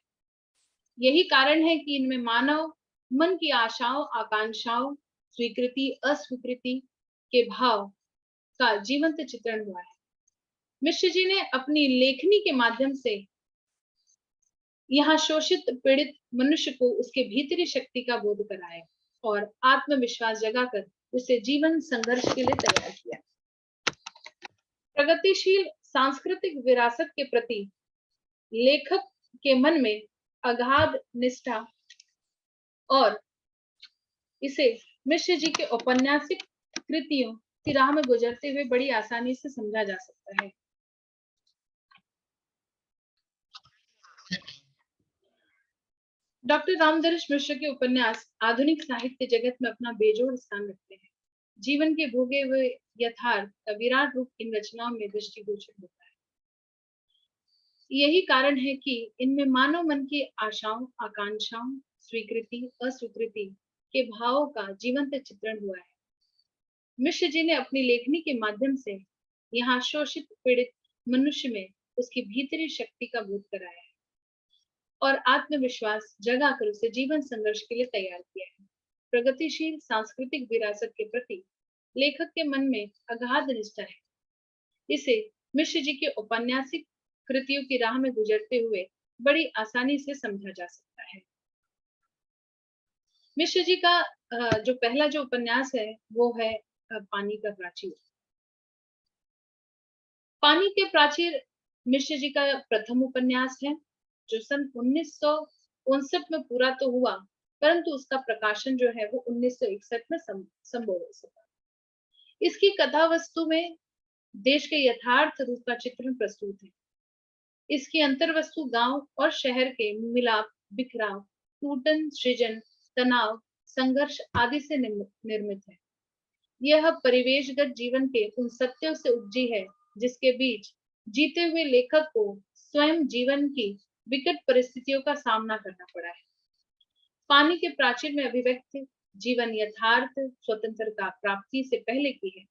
यही कारण है कि इनमें मानव मन की आशाओं, आकांक्षाओं, स्वीकृति, अस्वीकृति के भाव का जीवंत चित्रण हुआ है। मिश्र जी ने अपनी लेखनी के माध्यम से यहाँ शोषित पीड़ित मनुष्य को उसके भीतरी शक्ति का बोध कराया और आत्मविश्वास जगाकर उसे जीवन संघर्ष के लिए तैयार किया। प्रगतिशील सांस्कृतिक विरासत के प्रति लेखक के मन में अगाध निष्ठा और इसे मिश्र जी के औपन्यासिक कृतियों की राह में गुजरते हुए बड़ी आसानी से समझा जा सकता है। डॉक्टर रामदर्श मिश्र के उपन्यास आधुनिक साहित्य जगत में अपना बेजोड़ स्थान रखते हैं। जीवन के भोगे हुए यथार्थ का विराट रूप इन रचनाओं में दृष्टिगोचर होता है। यही कारण है कि इनमें मानव मन की आशाओं, आकांक्षाओं, स्वीकृति, अस्वीकृति के भावों का जीवंत चित्रण हुआ है। मिश्र जी ने अपनी लेखनी के माध्यम से यहाँ शोषित पीड़ित मनुष्य में उसकी भीतरी शक्ति का बोध कराया है और आत्मविश्वास जगाकर उसे जीवन संघर्ष के लिए तैयार किया है। प्रगतिशील सांस्कृतिक विरासत के प्रति लेखक के मन में अगाध निष्ठा है। इसे मिश्र जी के औपन्यासिक कृतियों की राह में गुजरते हुए बड़ी आसानी से समझा जा सकता है। मिश्र जी का जो पहला जो उपन्यास है वो है पानी का प्राचीर। पानी के प्राचीर मिश्र जी का प्रथम उपन्यास है जो सन 1959 में पूरा तो हुआ, परंतु उसका प्रकाशन जो है वो 1961 में संभव हो सका। इसकी कथा वस्तु में देश के यथार्थ रूप का चित्रण प्रस्तुत है। इसकी अंतर वस्तु गांव और शहर के मिलाप, बिखराव, टूटन, सृजन, तनाव, संघर्ष आदि से निर्मित है। यह परिवेशगत जीवन के उन सत्यों से उपजी है जिसके बीच जीते हुए लेखक को स्वयं जीवन की विकट परिस्थितियों का सामना करना पड़ा है। पानी के प्राचीर में अभिव्यक्त जीवन यथार्थ स्वतंत्रता प्राप्ति से पहले की है।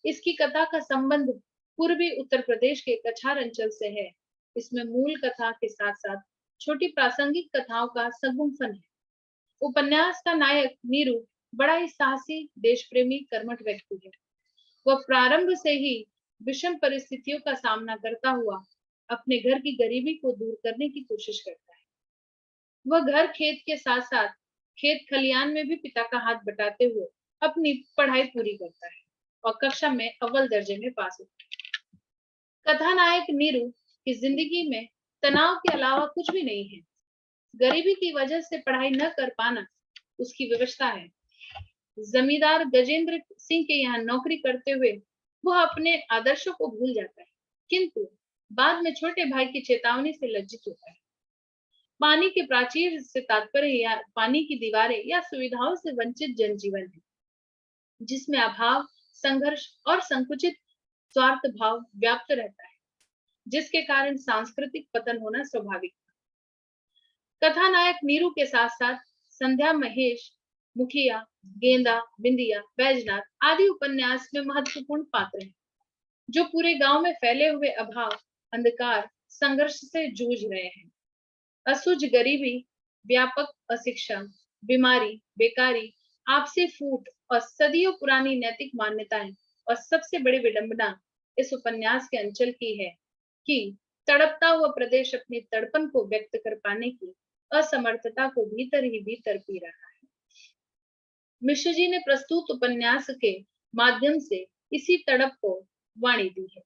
इसकी कथा का संबंध पूर्वी उत्तर प्रदेश के कछार अंचल से है। इसमें मूल कथा के साथ साथ छोटी प्रासंगिक कथाओं का संगुम्फन है। उपन्यास का नायक नीरू बड़ा ही साहसी, देश प्रेमी, कर्मठ व्यक्ति है। वह प्रारंभ से ही विषम परिस्थितियों का सामना करता हुआ अपने घर की गरीबी को दूर करने की कोशिश करता है। वह घर खेत के साथ साथ खेत खलियान में भी पिता का हाथ बटाते हुए अपनी पढ़ाई पूरी करता है और कक्षा में अव्वल दर्जे में पास होता है। कथानायक नीरू की जिंदगी में तनाव के अलावा कुछ भी नहीं है। गरीबी की वजह से पढ़ाई न कर पाना उसकी विवशता है। जमींदार गजेंद्र सिंह के यहाँ नौकरी करते हुए वह अपने आदर्शों को भूल जाता है, किंतु बाद में छोटे भाई की चेतावनी से लज्जित होता है। पानी के प्राचीर से तात्पर्य या पानी की दीवारें या सुविधाओं से वंचित जनजीवन है, जिसमें अभाव, संघर्ष और संकुचित स्वार्थ भाव व्याप्त रहता है, जिसके कारण सांस्कृतिक पतन होना स्वाभाविक है। कथानायक नीरू के साथ साथ संध्या, महेश, मुखिया, गेंदा, बिंदिया, बैजनाथ आदि उपन्यास में महत्वपूर्ण पात्र हैं, जो पूरे गांव में फैले हुए अभाव, अंधकार, संघर्ष से जूझ रहे हैं। असुझ गरीबी, व्यापक अशिक्षा, बीमारी, बेकारी, आपसी फूट और सदियों पुरानी नैतिक मान्यताएं और सबसे बड़ी विडंबना इस उपन्यास के अंचल की है कि तड़पता हुआ प्रदेश अपनी तड़पन को व्यक्त कर पाने की असमर्थता को भीतर ही भीतर पी रहा है। मिश्र जी ने प्रस्तुत उपन्यास के माध्यम से इसी तड़प को वाणी दी है।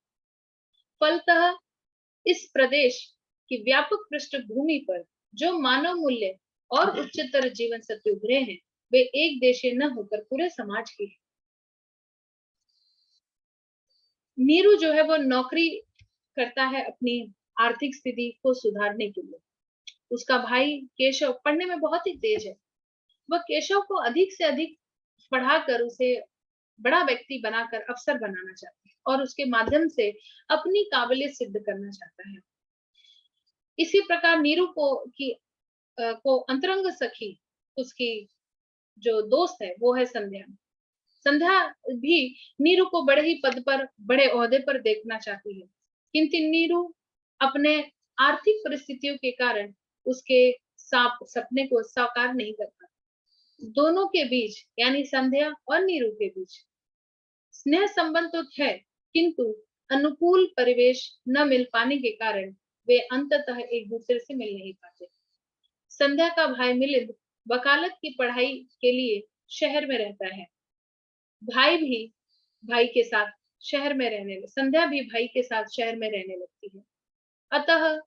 फलतः इस प्रदेश की व्यापक पृष्ठभूमि पर जो मानव मूल्य और उच्चतर जीवन सत्य उभरे हैं, वे एक देशीय न होकर पूरे समाज के हैं। नीरू जो है वो नौकरी करता है अपनी आर्थिक स्थिति को सुधारने के लिए। उसका भाई केशव पढ़ने में बहुत ही तेज है। वह केशव को अधिक से अधिक पढ़ाकर उसे बड़ा व्यक्ति बनाकर अफसर बनाना चाहता है और उसके माध्यम से अपनी काबिलियत सिद्ध करना चाहता है। इसी प्रकार नीरू को अंतरंग सखी, उसकी जो दोस्त है वो है संध्या। संध्या भी नीरू को बड़े ही पद पर, बड़े ओहदे पर देखना चाहती है, किंतु नीरू अपने आर्थिक परिस्थितियों के कारण उसके सपने को साकार नहीं कर पाता। दोनों के बीच यानी संध्या और नीरू के बीच स्नेह संबंध तो है, किंतु अनुकूल परिवेश न मिल पाने के कारण वे अंततः एक दूसरे से मिल नहीं पाते। संध्या का भाई मिलिंद वकालत की पढ़ाई के लिए शहर में रहता है। संध्या भी भाई के साथ शहर में रहने लगती है। अतः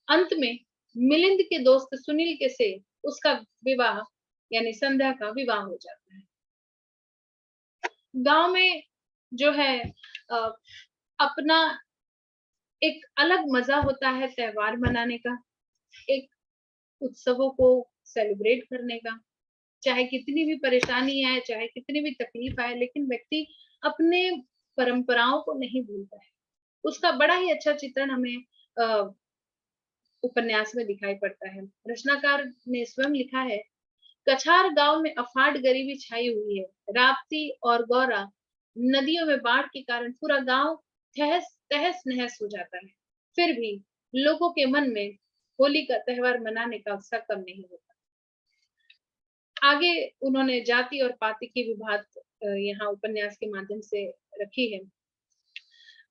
अंत में मिलिंद के दोस्त सुनील के से उसका विवाह यानी संध्या का विवाह हो जाता है। गांव में जो है अपना एक अलग मजा होता है त्योहार मनाने का, एक उत्सवों को सेलिब्रेट करने का। चाहे कितनी भी परेशानी आए, चाहे कितनी भी तकलीफ आए, लेकिन व्यक्ति अपने परंपराओं को नहीं भूलता है। उसका बड़ा ही अच्छा चित्रण हमें उपन्यास में दिखाई पड़ता है। रचनाकार ने स्वयं लिखा है, कछार गांव में अफाट गरीबी छाई हुई है। राप्ती और गौरा नदियों में बाढ़ के कारण पूरा गांव तहस नहस हो जाता है। फिर भी लोगों के मन में होली का त्योहार मनाने का उत्साह कम नहीं होता। आगे उन्होंने जाति और पाति की विभाग यहाँ उपन्यास के माध्यम से रखी है।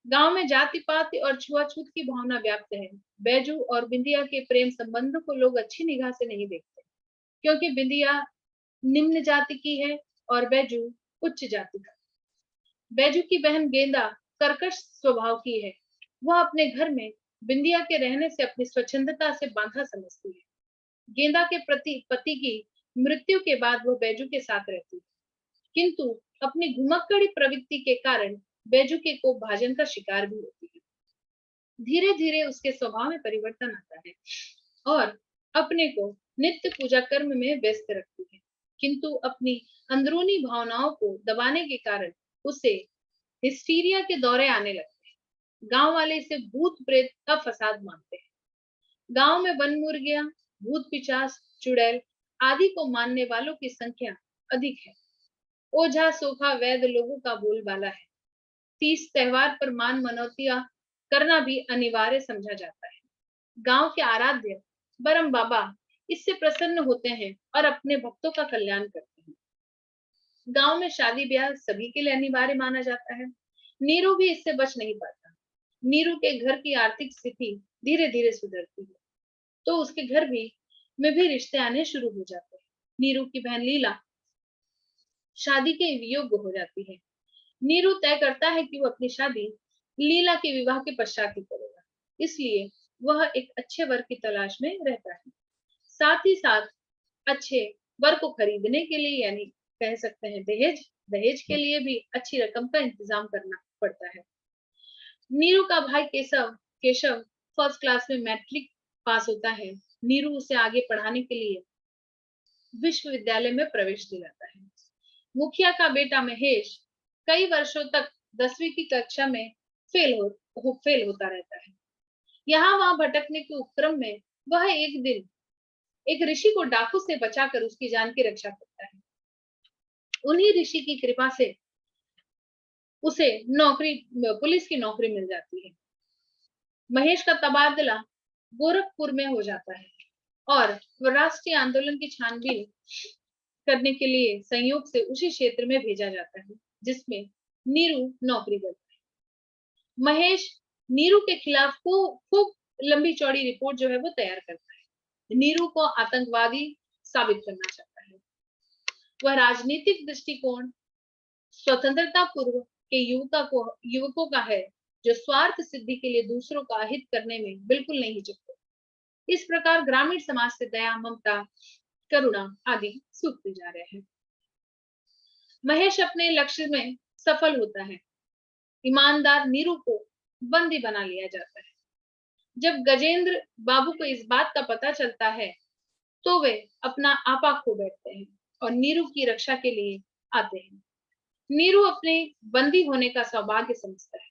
गांव में जाति पाति और छुआछूत की भावना व्याप्त है। बैजू और बिंदिया के प्रेम संबंध को लोग अच्छी निगाह से नहीं देखते, क्योंकि बिंदिया निम्न जाति की है और बैजू उच्च जाति का। बैजू की बहन गेंदा कर्कश स्वभाव की है। वह अपने घर में बिंदिया के रहने से अपनी स्वच्छंदता से बांधा समझती है। गेंदा के पति की मृत्यु के बाद वो बैजू के साथ रहती है, किंतु अपनी घुमक्कड़ी प्रवृत्ति के कारण बैजू के को भाजन का शिकार भी होती है। धीरे धीरे उसके स्वभाव में परिवर्तन आता है और अपने को नित्य पूजा कर्म में व्यस्त रखती है, किंतु अपनी अंदरूनी भावनाओं को दबाने के कारण उसे हिस्टीरिया के दौरे आने लगते हैं। गांव वाले इसे भूत प्रेत का फसाद मानते हैं। गांव में वन मुर्गियां, भूत पिचास, चुड़ैल आदि को मानने वालों की संख्या अधिक है। ओझा सोखा वैद्य लोगों का बोलबाला है। तीज त्योहार पर मान मनौतियां करना भी अनिवार्य समझा जाता है। गांव के आराध्य बरम बाबा इससे प्रसन्न होते हैं और अपने भक्तों का कल्याण करते हैं। गांव में शादी ब्याह सभी के लिए अनिवार्य माना जाता है। नीरू भी इससे बच नहीं पाता। नीरू के घर की आर्थिक स्थिति धीरे धीरे सुधरती है, तो उसके घर में भी रिश्ते आने शुरू हो जाते हैं। नीरू की बहन लीला शादी के योग्य हो जाती है। नीरू तय करता है कि वो अपनी शादी लीला के विवाह के पश्चात ही करेगा, इसलिए वह एक अच्छे वर की तलाश में रहता है। साथ ही साथ अच्छे वर को खरीदने के लिए, यानी कह सकते हैं दहेज, दहेज के लिए भी अच्छी रकम का इंतजाम करना पड़ता है। नीरू का भाई केशव केशव फर्स्ट क्लास में मैट्रिक पास होता है। नीरू उसे आगे पढ़ाने के लिए विश्वविद्यालय में प्रवेश दिलाता है। मुखिया का बेटा महेश कई वर्षों तक 10वीं की कक्षा में फेल होता रहता है। यहाँ वहां भटकने के उपक्रम में वह एक दिन एक ऋषि को डाकू से बचाकर उसकी जान की रक्षा करता है। उन्हीं ऋषि की कृपा से उसे पुलिस की नौकरी मिल जाती है। महेश का तबादला गोरखपुर में हो जाता है और वह राष्ट्रीय आंदोलन की छानबीन करने के लिए संयोग से उसी क्षेत्र में भेजा जाता है जिसमें नीरू नौकरी करता है। महेश नीरू के खिलाफ खूब लंबी चौड़ी रिपोर्ट जो है वो तैयार करता है। नीरू को आतंकवादी साबित करना चाहता है। वह राजनीतिक दृष्टिकोण स्वतंत्रता पूर्व के युवकों का है, जो स्वार्थ सिद्धि के लिए दूसरों का हित करने में बिल्कुल नहीं हिचकते। इस प्रकार ग्रामीण समाज से दया, ममता, करुणा आदि सूखते जा रहे हैं। महेश अपने लक्ष्य में सफल होता है। ईमानदार नीरू को बंदी बना लिया जाता है। जब गजेंद्र बाबू को इस बात का पता चलता है तो वे अपना आपा खो बैठते हैं और नीरू की रक्षा के लिए आते हैं। नीरू अपने बंदी होने का सौभाग्य समझता है।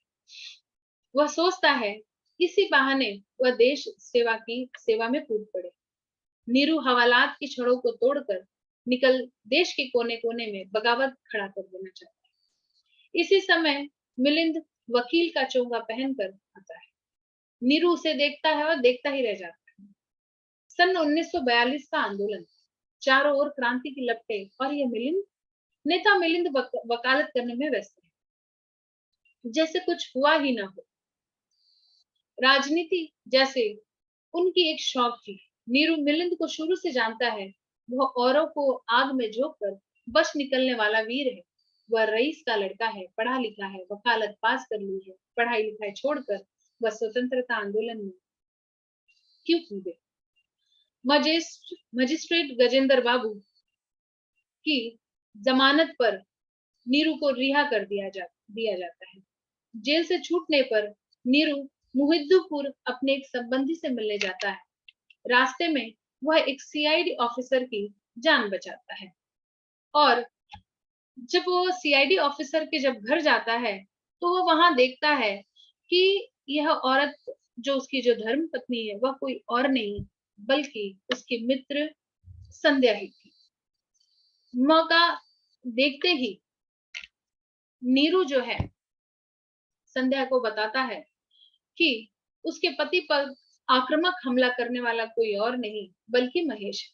वह सोचता है इसी बहाने वह देश सेवा में कूद पड़े। नीरू हवालात की छड़ों को तोड़कर देश के कोने कोने में बगावत खड़ा कर देना चाहता है। इसी समय मिलिंद वकील का चोंगा पहनकर आता है। नीरू उसे देखता है और देखता ही रह जाता है। सन 1942 का आंदोलन, चारों ओर क्रांति की लपटें और यह नेता मिलिंद वकालत करने में व्यस्त है, जैसे कुछ हुआ ही ना हो। राजनीति जैसे उनकी एक शौक थी। नीरू मिलिंद को शुरू से जानता है। वह औरों को आग में झोंक कर बच निकलने वाला वीर है। वह रईस का लड़का है, पढ़ा लिखा है, वकालत पास कर ली है। पढ़ाई लिखाई छोड़कर वह स्वतंत्रता आंदोलन में क्यों कूदे। मजिस्ट्रेट गजेंद्र बाबू की जमानत पर नीरू को रिहा कर दिया जाता है। जेल से छूटने पर नीरू मुहिद्दुपुर अपने एक संबंधी से मिलने जाता है। रास्ते में वह एक सीआईडी ऑफिसर की जान बचाता है और जब वो सीआईडी ऑफिसर के जब घर जाता है तो वो वहां देखता है कि यह औरत, जो उसकी जो धर्म पत्नी है, वह कोई और नहीं बल्कि उसकी मित्र संध्या ही थी। मौका देखते ही नीरू जो है संध्या को बताता है कि उसके पति पर आक्रामक हमला करने वाला कोई और नहीं बल्कि महेश।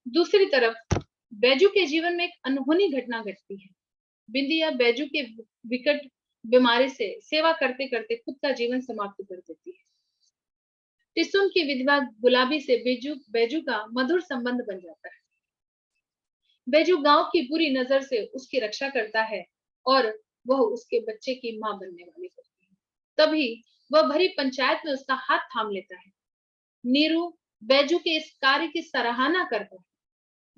दूसरी तरफ बैजू के जीवन में एक अनहोनी घटना घटती है। बिंदिया बैजू के विकट बीमारी से सेवा करते करते खुद का जीवन समाप्त कर देती है। टिसुन की विधवा गुलाबी से बैजू का मधुर संबंध बन जाता है। बैजू गांव की बुरी नजर से उसकी रक्षा करता है और वह उसके बच्चे की मां बनने वाली होती है। तभी वह भरी पंचायत में उसका हाथ थाम लेता है। नीरू बैजू के इस कार्य की सराहना करता है।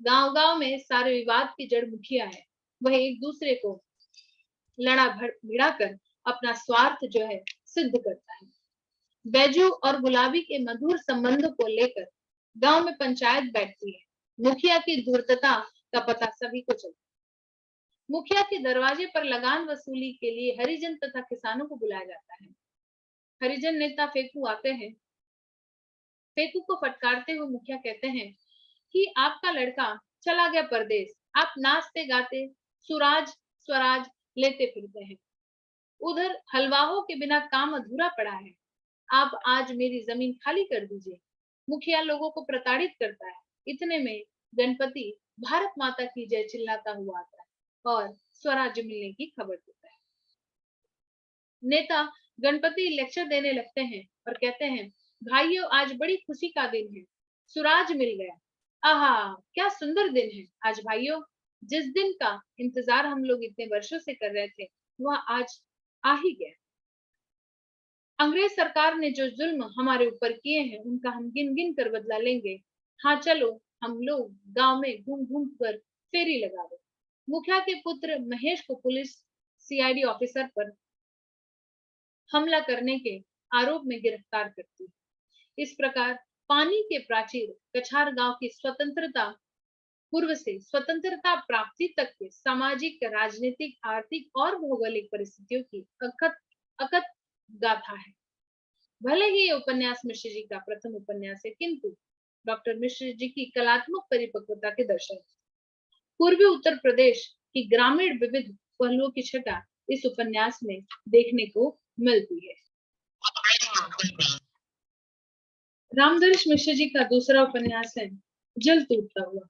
गांव गांव में सारे विवाद की जड़ मुखिया है। वह एक दूसरे को लड़ा भिड़ा कर अपना स्वार्थ जो है सिद्ध करता है। बैजू और गुलाबी के मधुर संबंधों को लेकर गांव में पंचायत बैठती है। मुखिया की धूर्तता का पता सभी को चलता है। मुखिया के दरवाजे पर लगान वसूली के लिए हरिजन तथा किसानों को बुलाया जाता है। हरिजन नेता फेकू आते हैं फेकू को फटकारते हुए मुखिया कहते हैं कि आपका लड़का चला गया परदेश, आप नाचते गाते सुराज स्वराज लेते फिरते हैं, उधर हलवाओं के बिना काम अधूरा पड़ा है, आप आज मेरी जमीन खाली कर दीजिए। मुखिया लोगों को प्रताड़ित करता है। इतने में गणपति भारत माता की जय चिल्लाता हुआ आता है और स्वराज्य मिलने की खबर देता है। नेता गणपति लेक्चर देने लगते हैं और कहते हैं, भाइयों आज बड़ी खुशी का दिन है, सुराज मिल गया। आहा, क्या सुंदर दिन है आज भाइयों। जिस दिन का इंतजार हम लोग इतने वर्षों से कर रहे थे वह आज आ ही गया। अंग्रेज सरकार ने जो जुल्म हमारे ऊपर किए हैं उनका हम गिन गिन कर बदला लेंगे। हाँ चलो हम लोग गांव में घूम घूम कर फेरी लगा दो। मुखिया के पुत्र महेश को पुलिस सीआईडी ऑफिसर पर हमला करने के आरोप में गिरफ्तार करती है। इस प्रकार पानी के प्राचीर कछार गांव की स्वतंत्रता पूर्व से स्वतंत्रता प्राप्ति तक के सामाजिक, राजनीतिक, आर्थिक और भौगोलिक परिस्थितियों की अकथ अकथ गाथा है। भले ही ये उपन्यास मिश्र जी का प्रथम उपन्यास है, किंतु डॉक्टर मिश्र जी की कलात्मक परिपक्वता के दर्शन, पूर्वी उत्तर प्रदेश की ग्रामीण विविध पहलुओं की छटा इस उपन्यास में देखने को मिलती है। रामदर्श मिश्र जी का दूसरा उपन्यास है जल टूटता हुआ।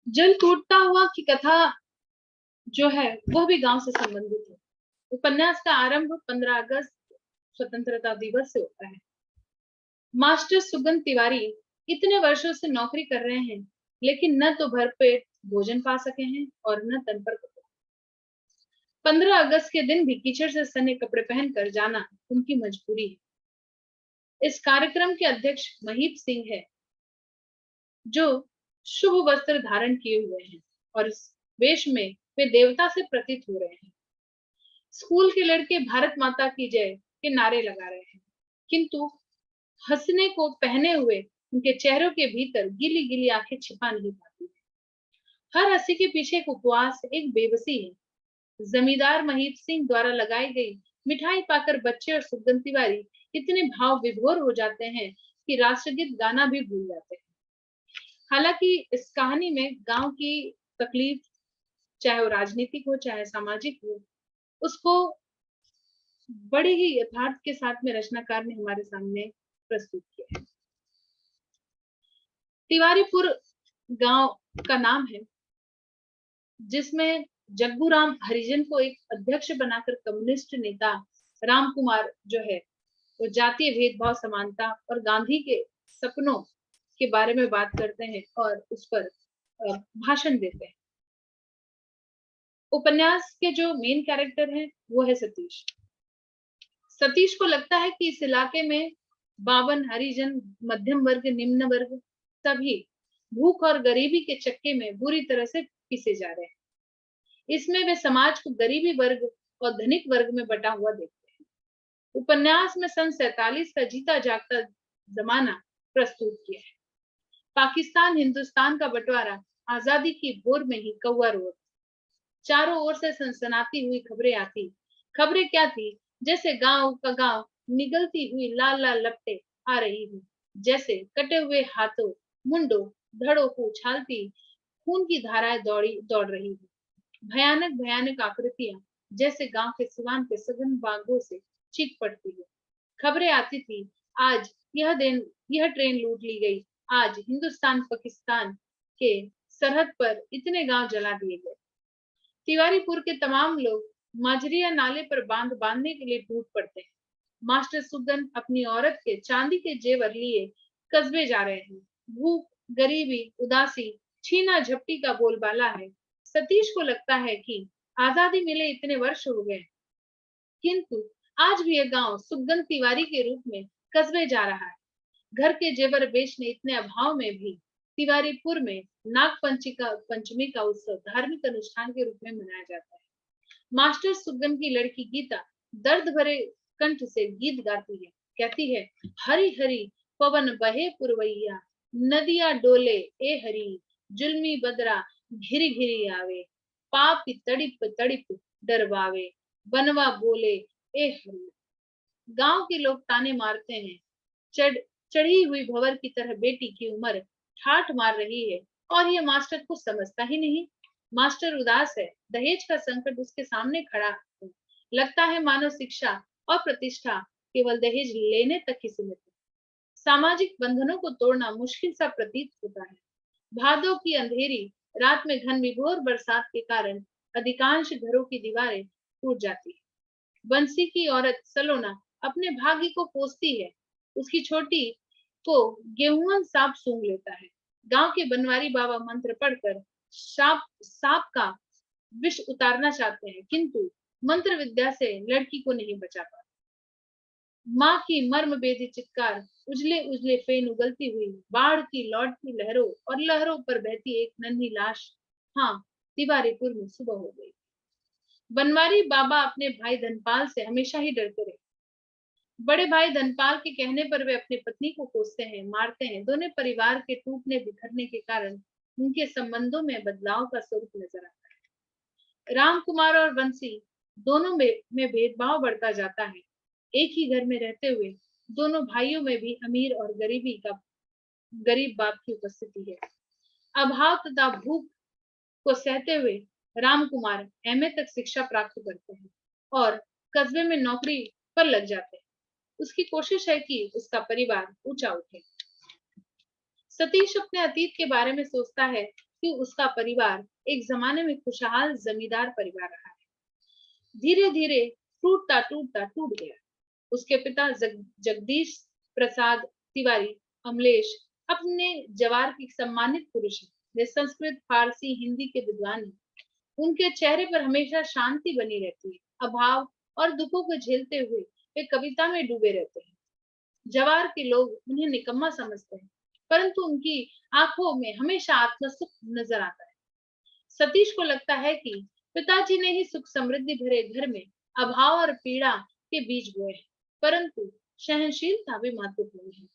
जल टूटता हुआ की कथा जो है वह भी गांव से संबंधित है। उपन्यास का आरंभ 15 अगस्त स्वतंत्रता दिवस से होता है। मास्टर सुगंध तिवारी इतने वर्षों से नौकरी कर रहे हैं, लेकिन न तो भरपेट भोजन पा सके हैं और न तन पर कपड़ा। 15 अगस्त के दिन भी कीचड़ से सने कपड़े पहनकर जाना उनकी मजबूरी है। इस कार्यक्रम के अध्यक्ष महीप सिंह है, जो शुभ वस्त्र धारण किए हुए हैं और इस वेश में वे देवता से प्रतीत हो रहे हैं। स्कूल के लड़के भारत माता की जय के नारे लगा रहे हैं, किंतु हंसने को पहने हुए उनके चेहरों के भीतर गीली गीली आंखें छिपा नहीं पाती। हर हंसी के पीछे एक उपवास, एक बेबसी है। जमींदार महीप सिंह द्वारा लगाई गई मिठाई पाकर बच्चे और सुगंध तिवारी इतने भाव विभोर हो जाते हैं कि राष्ट्रगीत गाना भी भूल जाते हैं। हालांकि इस कहानी में गांव की तकलीफ, चाहे वो राजनीतिक हो चाहे सामाजिक हो, उसको बड़े ही यथार्थ के साथ में रचनाकार ने हमारे सामने प्रस्तुत किया है। तिवारीपुर गांव का नाम है, जिसमें जग्गूराम हरिजन को एक अध्यक्ष बनाकर कम्युनिस्ट नेता राम कुमार जो है वो जातीय भेदभाव, समानता और गांधी के सपनों के बारे में बात करते हैं और उस पर भाषण देते हैं। उपन्यास के जो मेन कैरेक्टर हैं वो है सतीश। सतीश को लगता है कि इस इलाके में बावन, हरिजन, मध्यम वर्ग, निम्न वर्ग सभी भूख और गरीबी के चक्के में बुरी तरह से पिसे जा रहे हैं। इसमें वे समाज को गरीबी वर्ग और धनिक वर्ग में बटा हुआ देखते हैं। उपन्यास में सन 47 का जीता जागता जमाना प्रस्तुत किया है। पाकिस्तान हिंदुस्तान का बंटवारा आजादी की भोर में ही कौवा रोड, चारों ओर से सनसनाती हुई खबरें आती। खबरें क्या थी? जैसे गांव का गांव निगलती हुई लाल लाल लपटें आ रही हूँ, जैसे कटे हुए हाथों, मुंडों, धड़ों को उछालती खून की धाराएं दौड़ रही हूँ। भयानक भयानक आकृतियां जैसे गांव के सिवान के सघन बागों से चीख पड़ती है। खबरें आती थी, आज यह ट्रेन लूट ली गई, आज हिंदुस्तान पाकिस्तान के सरहद पर इतने गांव जला दिए गए। तिवारीपुर के तमाम लोग माजरिया नाले पर बांध बांधने के लिए टूट पड़ते हैं। मास्टर सुगन अपनी औरत के चांदी के जेवर लिए कस्बे जा रहे हैं। भूख, गरीबी, उदासी, छीना झपटी का बोलबाला है। सतीश को लगता है कि आजादी मिले इतने वर्ष हो गए, किंतु आज भी यह गांव सुगन तिवारी के रूप में कस्बे जा रहा है। घर के जेवर बेचने इतने अभाव में भी तिवारीपुर में नाग पंचमी का उत्सव धार्मिक अनुष्ठान के रूप में मनाया जाता है। मास्टर सुगन की लड़की गीता दर्द भरे कंठ से गीत गाती है, कहती है, हरी हरी पवन बहे पुरवैया, नदिया डोले ए हरी, जुल्मी बदरा घिरी घिरी आवे, पाप की तड़िप तड़िप डरवावे, बनवा बोले ए हरी। गांव के लोग ताने मारते हैं, चढ़ी हुई भंवर की तरह बेटी की उम्र ठाठ मार रही है और ये मास्टर कुछ समझता ही नहीं। मास्टर उदास है, दहेज का संकट उसके सामने खड़ा है। लगता है मानव शिक्षा और प्रतिष्ठा केवल दहेज लेने तक ही सीमित है। सामाजिक बंधनों को तोड़ना मुश्किल सा प्रतीत होता है। भादों की अंधेरी रात में घनघोर बरसात के कारण अधिकांश घरों की दीवारें टूट जाती है। बंसी की औरत सलोना अपने भाग्य को कोसती है। उसकी छोटी को गेहूं सांप सूंघ लेता है। गांव के बनवारी बाबा मंत्र पढ़कर सांप सांप का विष उतारना चाहते हैं, किंतु मंत्र विद्या से लड़की को नहीं बचा पाते। माँ की मर्म बेदी चित्कार, उजले उजले फेन उगलती हुई बाढ़ की लौटती लहरों और लहरों पर बहती एक नन्ही लाश। हाँ, तिवारीपुर में सुबह हो गई। बनवारी बाबा अपने भाई धनपाल से हमेशा ही डरते रहे। बड़े भाई धनपाल के कहने पर वे अपनी पत्नी को कोसते हैं, मारते हैं। दोनों परिवार के टूटने बिखरने के कारण उनके संबंधों में बदलाव का स्वरूप नजर आता है। राम कुमार और बंसी दोनों में भेदभाव बढ़ता जाता है। एक ही घर में रहते हुए दोनों भाइयों में भी अमीर और गरीब बाप की उपस्थिति है। अभाव तथा भूख को सहते हुए राम कुमार एमए तक शिक्षा प्राप्त करते हैं और कस्बे में नौकरी पर लग जाते हैं। उसकी कोशिश है कि उसका परिवार ऊंचा उठे। सतीश अपने अतीत के बारे में सोचता है कि उसका परिवार एक जमाने में खुशहाल जमींदार परिवार रहा है। धीरे धीरे टूटता टूट गया। उसके पिता जगदीश प्रसाद तिवारी अमलेश अपने जवार के सम्मानित पुरुष हैं। वे संस्कृत, फारसी, हिंदी के विद्वान हैं। उनके चेहरे पर हमेशा शांति बनी रहती है। अभाव और दुखों को झेलते हुए वे कविता में डूबे रहते हैं। जवार के लोग उन्हें निकम्मा समझते हैं, परंतु उनकी आंखों में हमेशा आत्मसुख नजर आता है। सतीश को लगता है कि पिताजी ने ही सुख समृद्धि भरे घर में अभाव और पीड़ा के बीज बोए हैं, परंतु सहनशीलता भी महत्वपूर्ण है।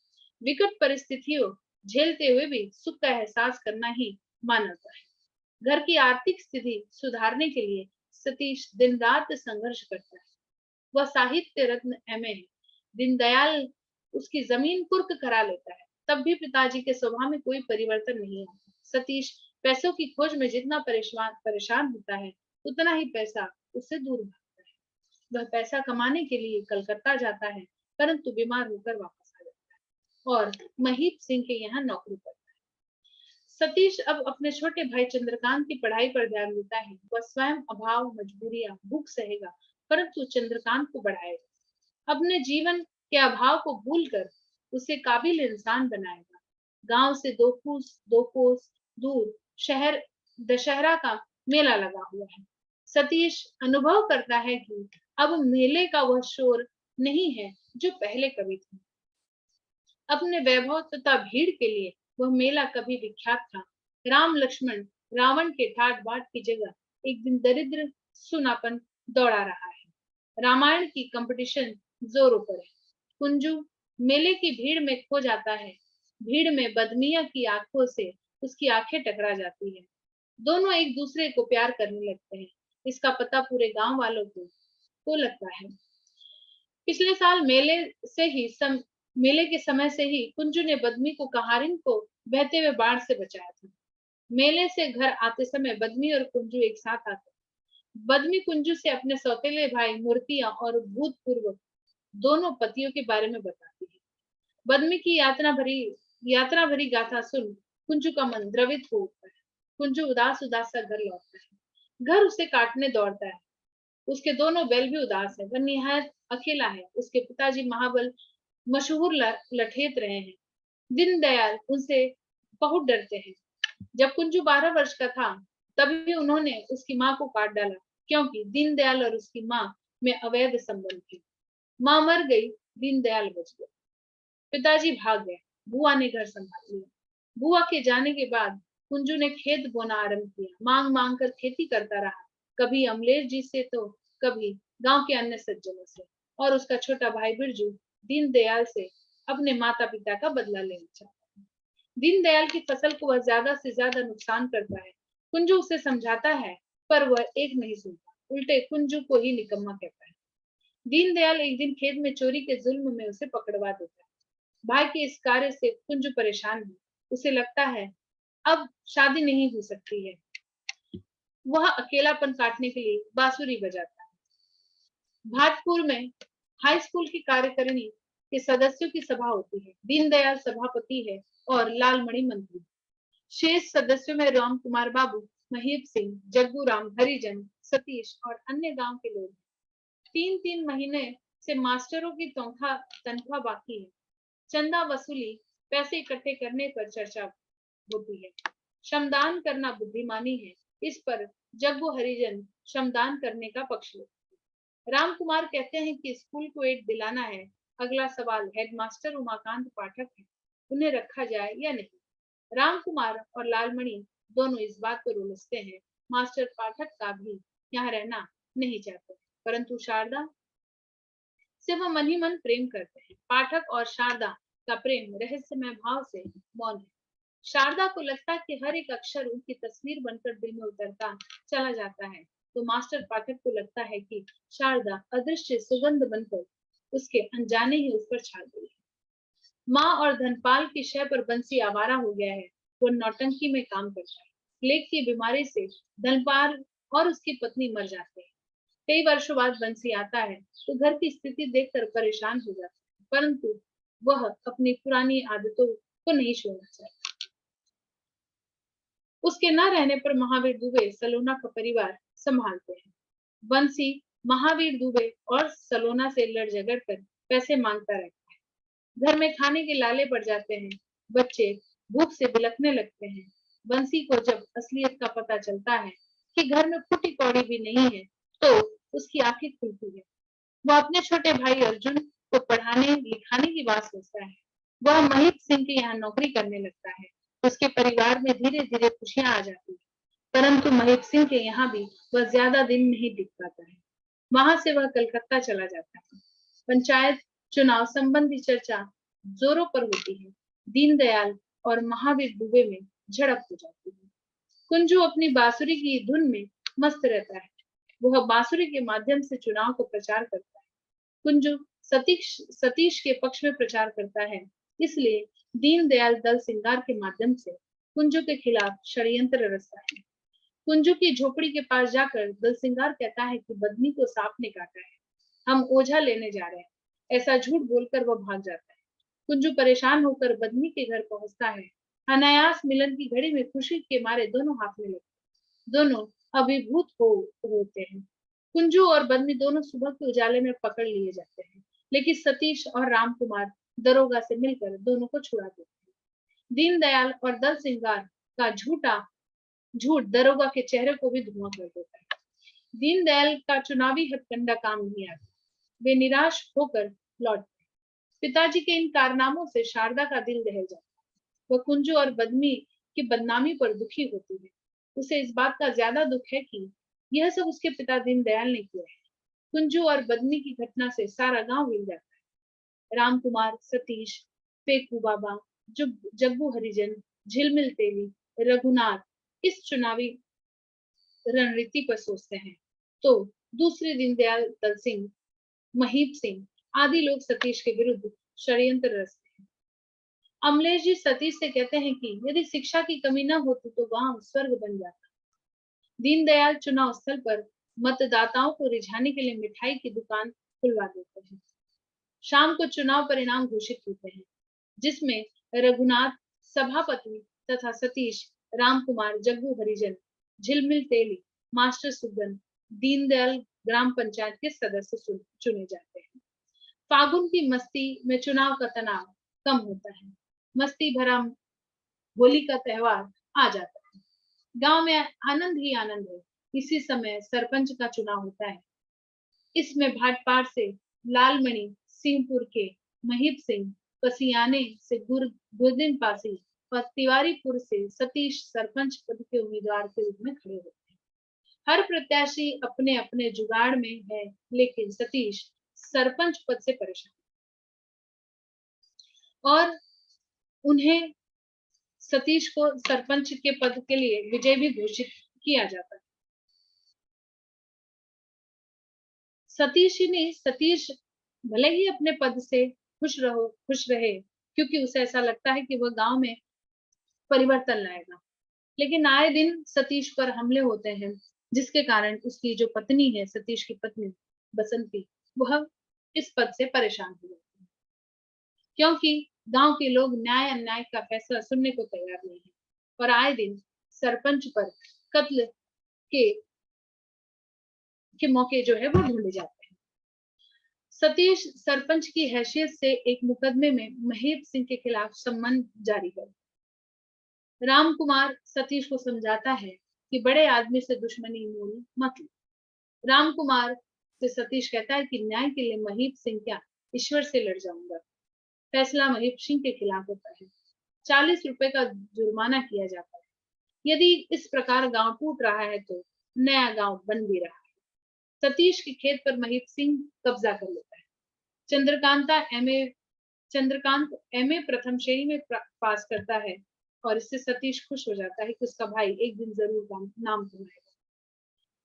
विकट परिस्थितियों झेलते हुए भी सुख का एहसास करना ही मानवता है। घर की आर्थिक स्थिति सुधारने के लिए सतीश दिन रात संघर्ष करता है। वह साहित्य रत्न एमए है। दीनदयाल उसकी जमीन कुर्क करा लेता है, तब भी पिताजी के स्वभाव में कोई परिवर्तन नहीं आता। सतीश पैसों की खोज में जितना परेशान होता है, उतना ही पैसा उससे दूर भागता है। वह पैसा कमाने के लिए कलकत्ता जाता है, परंतु बीमार होकर वापस आ जाता है और महीप सिंह के यहाँ नौकरी करता है। सतीश अब अपने छोटे भाई चंद्रकांत की पढ़ाई पर ध्यान देता है। वह स्वयं अभाव, मजबूरियां, भूख सहेगा, परंतु चंद्रकांत को बढ़ाएगा। अपने जीवन के अभाव को भूलकर उसे काबिल इंसान बनाएगा। गांव से 2 कोस दूर शहर दशहरा का मेला लगा हुआ है। सतीश अनुभव करता है कि अब मेले का वह शोर नहीं है जो पहले कभी था। अपने वैभव तथा भीड़ के लिए वह मेला कभी विख्यात था। राम लक्ष्मण रावण के ठाट बाट की जगह एक दिन दरिद्र सुनापन दौड़ा रहा है। रामायण की कंपटीशन जोरों पर है। कुंजू मेले की भीड़ में खो जाता है। भीड़ में बदमिया की आंखों से उसकी आंखें टकरा जाती है। दोनों एक दूसरे को प्यार करने लगते हैं। इसका पता पूरे गांव वालों को लगता है। पिछले साल मेले के समय से ही कुंजू ने बदमी को कहारिन को बहते हुए बाढ़ से बचाया था। मेले से घर आते समय बदमी और कुंजू एक साथ आते। बदमी कुंजू से अपने सौतेले भाई मूर्तियां और भूतपूर्व दोनों पतियों के बारे में बताती है। बदमी की यात्रा भरी गाथा सुन कुंजू का मन द्रवित हो उठता है। कुंजू उदास उदास सा घर लौटता है। घर उसे काटने दौड़ता है। उसके दोनों बैल भी उदास है। वह निहायत अकेला है। उसके पिताजी महाबल मशहूर लठेत रहे हैं। दीनदयाल उनसे बहुत डरते हैं। जब कुंजू 12 वर्ष का था, तभी उन्होंने उसकी माँ को काट डाला, क्योंकि दीनदयाल और उसकी माँ में अवैध संबंध थे। माँ मर गई, दीनदयाल बच गए। पिताजी भाग गए। बुआ ने घर संभाल लिया। बुआ के जाने के बाद कुंजू ने खेत बोना आरंभ किया। मांग मांग कर खेती करता रहा, कभी अमलेश जी से तो कभी गांव के अन्य सज्जनों से। और उसका छोटा भाई बिरजू दीनदयाल से अपने माता पिता का बदला लेना चाहता है। दीनदयाल की फसल को वह ज्यादा से ज्यादा नुकसान करता है। कुंजू उसे समझाता है, पर वह एक नहीं सुनता, उल्टे कुंजू को ही निकम्मा कहता है। दीनदयाल एक दिन खेत में चोरी के जुल्म में उसे पकड़वा देता है। भाई के इस कार्य से कुंजू परेशान है। उसे लगता है अब शादी नहीं हो सकती है। वह अकेलापन काटने के लिए बांसुरी बजाता है। भाटपुर में हाई स्कूल की कार्यकारिणी के सदस्यों की सभा होती है। दीनदयाल सभापति है और लालमणि मंत्री। शेष सदस्यों में राम कुमार बाबू, महीप सिंह, जग्गू राम, हरिजन, सतीश और अन्य गांव के लोग। 3-3 महीने से मास्टरों की तनख्वाह बाकी है। चंदा वसूली, पैसे इकट्ठे करने पर चर्चा होती है। श्रमदान करना बुद्धिमानी है। इस पर जग्गू हरिजन श्रमदान करने का पक्ष लेते हैं। राम कुमार कहते हैं कि स्कूल को एक दिलाना है। अगला सवाल हेडमास्टर उमाकांत पाठक है, उन्हें रखा जाए या नहीं। राम कुमार और लालमणि दोनों इस बात पर उलझते हैं। मास्टर पाठक का भी यहाँ रहना नहीं चाहते, परंतु शारदा से वह मन ही मन प्रेम करते हैं। पाठक और शारदा का प्रेम रहस्यमय भाव से मौन है। शारदा को लगता है कि हर एक अक्षर उनकी तस्वीर बनकर दिल में उतरता चला जाता है, तो मास्टर पाठक को लगता है कि शारदा अदृश्य सुगंध बनकर उसके अनजाने ही उस पर छा गई है। माँ और धनपाल की शय पर बंसी आवारा हो गया है। वो नौटंकी में काम करता है। प्लेग की बीमारी से धनपाल और उसकी पत्नी मर जाते हैं। कई वर्षों बाद बंसी आता है तो घर की स्थिति देखकर परेशान हो जाता है, परंतु वह अपनी पुरानी आदतों को नहीं छोड़ना चाहता। उसके न रहने पर महावीर दुबे सलोना का परिवार संभालते हैं। बंसी महावीर दुबे और सलोना से लड़ झगड़ कर पैसे मांगता रहता है। घर में खाने के लाले पड़ जाते हैं। बच्चे भूख से बिलखने लगते हैं। बंसी को जब असलियत का पता चलता है कि घर में फूटी कौड़ी भी नहीं है, तो उसकी आंखें खुलती है। वह अपने छोटे भाई अर्जुन को पढ़ाने लिखाने की बात सोचता है। वह महीप सिंह के यहाँ नौकरी करने लगता है। उसके परिवार में धीरे धीरे खुशियां आ जाती है, परंतु महीप सिंह के यहाँ भी वह ज्यादा दिन नहीं टिक पाता है। वहां से वह कलकत्ता चला जाता है। पंचायत चुनाव संबंधी चर्चा जोरों पर होती है। दीनदयाल और महावीर दुबे में झड़प हो जाती है। कुंजू अपनी बांसुरी की धुन में मस्त रहता है। वह बांसुरी के माध्यम से चुनाव को प्रचार करता है। कुंजू सतीश के पक्ष में प्रचार करता है, इसलिए दीनदयाल दल सिंगार के माध्यम से कुंजू के खिलाफ षड्यंत्र रचता है। कुंजू की झोपड़ी के पास जाकर दल सिंगार कहता है कि बदनी को सांप ने काटा है, हम ओझा लेने जा रहे हैं। ऐसा झूठ बोलकर वह भाग जाता है। कुंजू परेशान होकर बदनी के घर पहुंचता है। अनायास मिलन की घड़ी में खुशी के मारे दोनों हाथ में लगते, दोनों अभिभूत होते हैं। कुंजू और बदनी दोनों सुबह के उजाले में पकड़ लिए जाते हैं, लेकिन सतीश और राम कुमार दरोगा से मिलकर दोनों को छुड़ा देते हैं। दीनदयाल और दल सिंगार का झूठ दरोगा के चेहरे को भी धुआं कर देता है। दीनदयाल का चुनावी हथकंडा काम नहीं आता। वे निराश होकर लौटते। पिताजी के इन कारनामों से शारदा का दिल दहल जाता है। वह कुंजू और बदमी की बदनामी पर दुखी होती है। उसे इस बात का ज्यादा दुख है कि यह सब उसके पिता दीनदयाल ने किया है। कुंजू और बदमी की घटना से सारा गांव हिल जाता है। राम कुमार, सतीश, पेकू बाबा, जग्गू हरिजन, झिलमिल तेली, रघुनाथ इस चुनावी रणनीति पर सोचते हैं, तो दूसरे दीनदयाल दल सिंह, महीप सिंह आदि लोग सतीश के विरुद्ध षड्यंत्र रचते हैं। अमलेश जी सतीश से कहते हैं कि यदि शिक्षा की कमी न होती तो गांव स्वर्ग बन जाता। दीनदयाल चुनाव स्थल पर मतदाताओं को रिझाने के लिए मिठाई की दुकान खुलवा देते हैं। शाम को चुनाव परिणाम घोषित होते हैं, जिसमें रघुनाथ सभापति तथा सतीश, राम कुमार, जग्गू हरिजन, झिलमिल तेली, मास्टर सुगन, दीनदयाल ग्राम पंचायत के सदस्य चुने जाते हैं। फागुन की मस्ती में चुनाव का तनाव कम होता है। मस्ती भरा होली का त्योहार आ जाता है। गांव में आनंद ही आनंद है। इसी समय सरपंच का चुनाव होता है। इसमें भाटपार से लालमणि, सिंहपुर के महीप सिंह, पसियाने से गुरदीन पासी और तिवारीपुर से सतीश सरपंच पद के उम्मीदवार के रूप में खड़े होते हैं। हर प्रत्याशी अपने अपने जुगाड़ में है, लेकिन सतीश सरपंच पद से परेशान और उन्हें सतीश को सरपंच के पद के लिए विजय भी घोषित किया जाता है। सतीश भले ही अपने पद से खुश रहे, क्योंकि उसे ऐसा लगता है कि वह गांव में परिवर्तन लाएगा। लेकिन आए दिन सतीश पर हमले होते हैं, जिसके कारण उसकी जो पत्नी है, सतीश की पत्नी बसंती, वह इस पद से परेशान हो जाती है, क्योंकि गांव के लोग न्याय अन्याय का फैसला सुनने को तैयार नहीं है और आए दिन सरपंच पर कत्ल के मौके जो है वो ढूंढे जाते हैं। सतीश सरपंच की हैसियत से एक मुकदमे में महेप सिंह के खिलाफ सम्मन जारी कर राम कुमार सतीश को समझाता है कि बड़े आदमी से दुश्मनी मोल मत लो। राम कुमार से सतीश कहता है कि न्याय के लिए महीप सिंह क्या, ईश्वर से लड़ जाऊंगा। फैसला महीप सिंह के खिलाफ होता है। 40 रुपए का जुर्माना किया जाता है। यदि इस प्रकार गांव टूट रहा है तो नया गांव बन भी रहा है। सतीश के खेत पर महीप सिंह कब्जा कर लेता है। चंद्रकांता एमए चंद्रकांत एमए प्रथम श्रेणी में पास करता है और इससे सतीश खुश हो जाता है कि उसका भाई एक दिन जरूर नाम कमाएगा।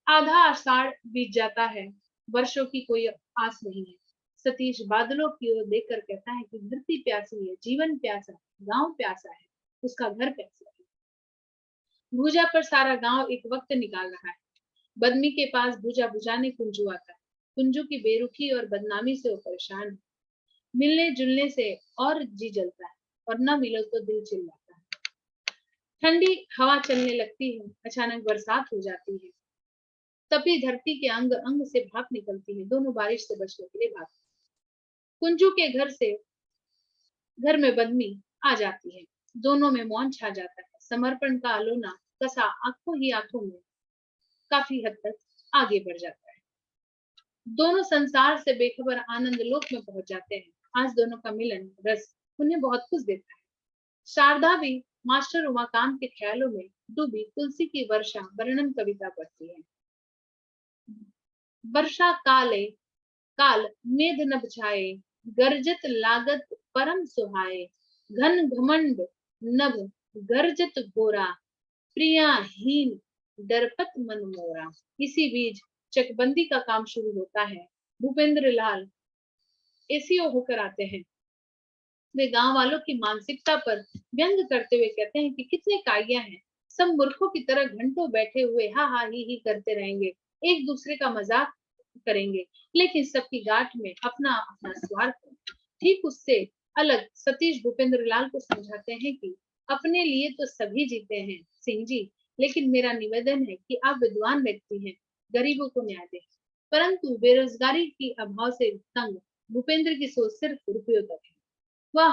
आधा आषाढ़ बीत जाता है। वर्षों की कोई आस नहीं है। सतीश बादलों की ओर देखकर कहता है कि धरती प्यासी है, जीवन प्यासा है, गांव प्यासा है, उसका घर प्यासा है। भूजा पर सारा गांव एक वक्त निकाल रहा है। बदमी के पास भूजा बुझाने कुंजू आता है। कुंजू की बेरुखी और बदनामी से वो परेशान है। मिलने जुलने से और जी जलता है और न मिलो तो दिल चिल्लाता है। ठंडी हवा चलने लगती है। अचानक बरसात हो जाती है। तपी धरती के अंग अंग से भाप निकलती है। दोनों बारिश से बचने के लिए भागते हैं। कुंजू के घर में बदमी आ जाती है। दोनों में मौन छा जाता है। समर्पण का आलोना कसा आंखों ही आंखों में काफी हद तक आगे बढ़ जाता है। दोनों संसार से बेखबर आनंद लोक में पहुंच जाते हैं। आज दोनों का मिलन रस उन्हें बहुत कुछ देता है। शारदा भी मास्टर उमाकांत के ख्यालों में डूबी तुलसी की वर्षा वर्णन कविता पढ़ती है। वर्षा काले काल मेघ नभ छाए, गर्जत लागत परम सुहाए, घन घमंड नभ गर्जत घोरा, प्रियाहीन डरपत मन मोरा। इसी बीच चकबंदी का काम शुरू होता है। भूपेंद्र लाल एसीओ होकर आते हैं। वे गांव वालों की मानसिकता पर व्यंग करते हुए कहते हैं कि कितने काया हैं, सब मूर्खों की तरह घंटों बैठे हुए हा हा ही करते रहेंगे, एक दूसरे का मजाक करेंगे, लेकिन सबकी गांठ में अपना अपना स्वार्थ है। ठीक उससे अलग सतीश भूपेंद्र लाल को समझाते हैं कि अपने लिए तो सभी जीते हैं सिंह जी, लेकिन मेरा निवेदन है कि आप विद्वान व्यक्ति हैं, गरीबों को न्याय दें। परंतु बेरोजगारी की अभाव से तंग भूपेंद्र की सोच सिर्फ रुपयों तक है। वह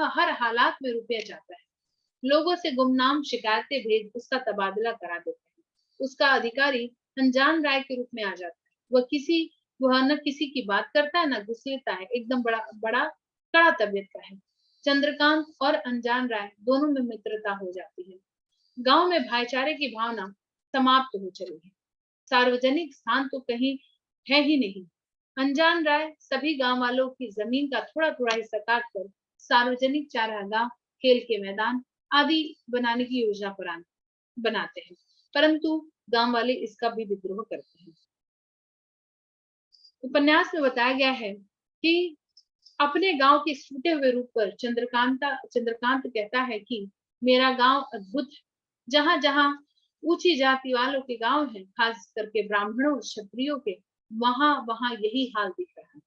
हर हालात में रुपया चाहता है। लोगों से गुमनाम शिकायतें भेज उसका तबादला करा देते हैं। उसका अधिकारी अनजान राय के रूप में आ जाता है। वह न किसी की बात करता है, न गुस्सेता है, एकदम बड़ा बड़ा कड़ा तबीयत का है। चंद्रकांत और अनजान राय दोनों में मित्रता हो जाती है। गांव में भाईचारे की भावना समाप्त हो चली है। सार्वजनिक स्थान तो कहीं है ही नहीं। अनजान राय सभी गांव वालों की जमीन का थोड़ा थोड़ा हिस्सा काट कर सार्वजनिक चारागाह, खेल के मैदान आदि बनाने की योजना बनाते हैं, परंतु गांव वाले इसका भी विद्रोह करते हैं। उपन्यास में बताया गया है कि अपने गांव के टूटे हुए रूप पर चंद्रकांत कहता है कि मेरा गांव अद्भुत है। जहां जहां ऊंची जाति वालों के गांव हैं, खास करके ब्राह्मणों और क्षत्रियों के, वहां वहां यही हाल दिख रहा है।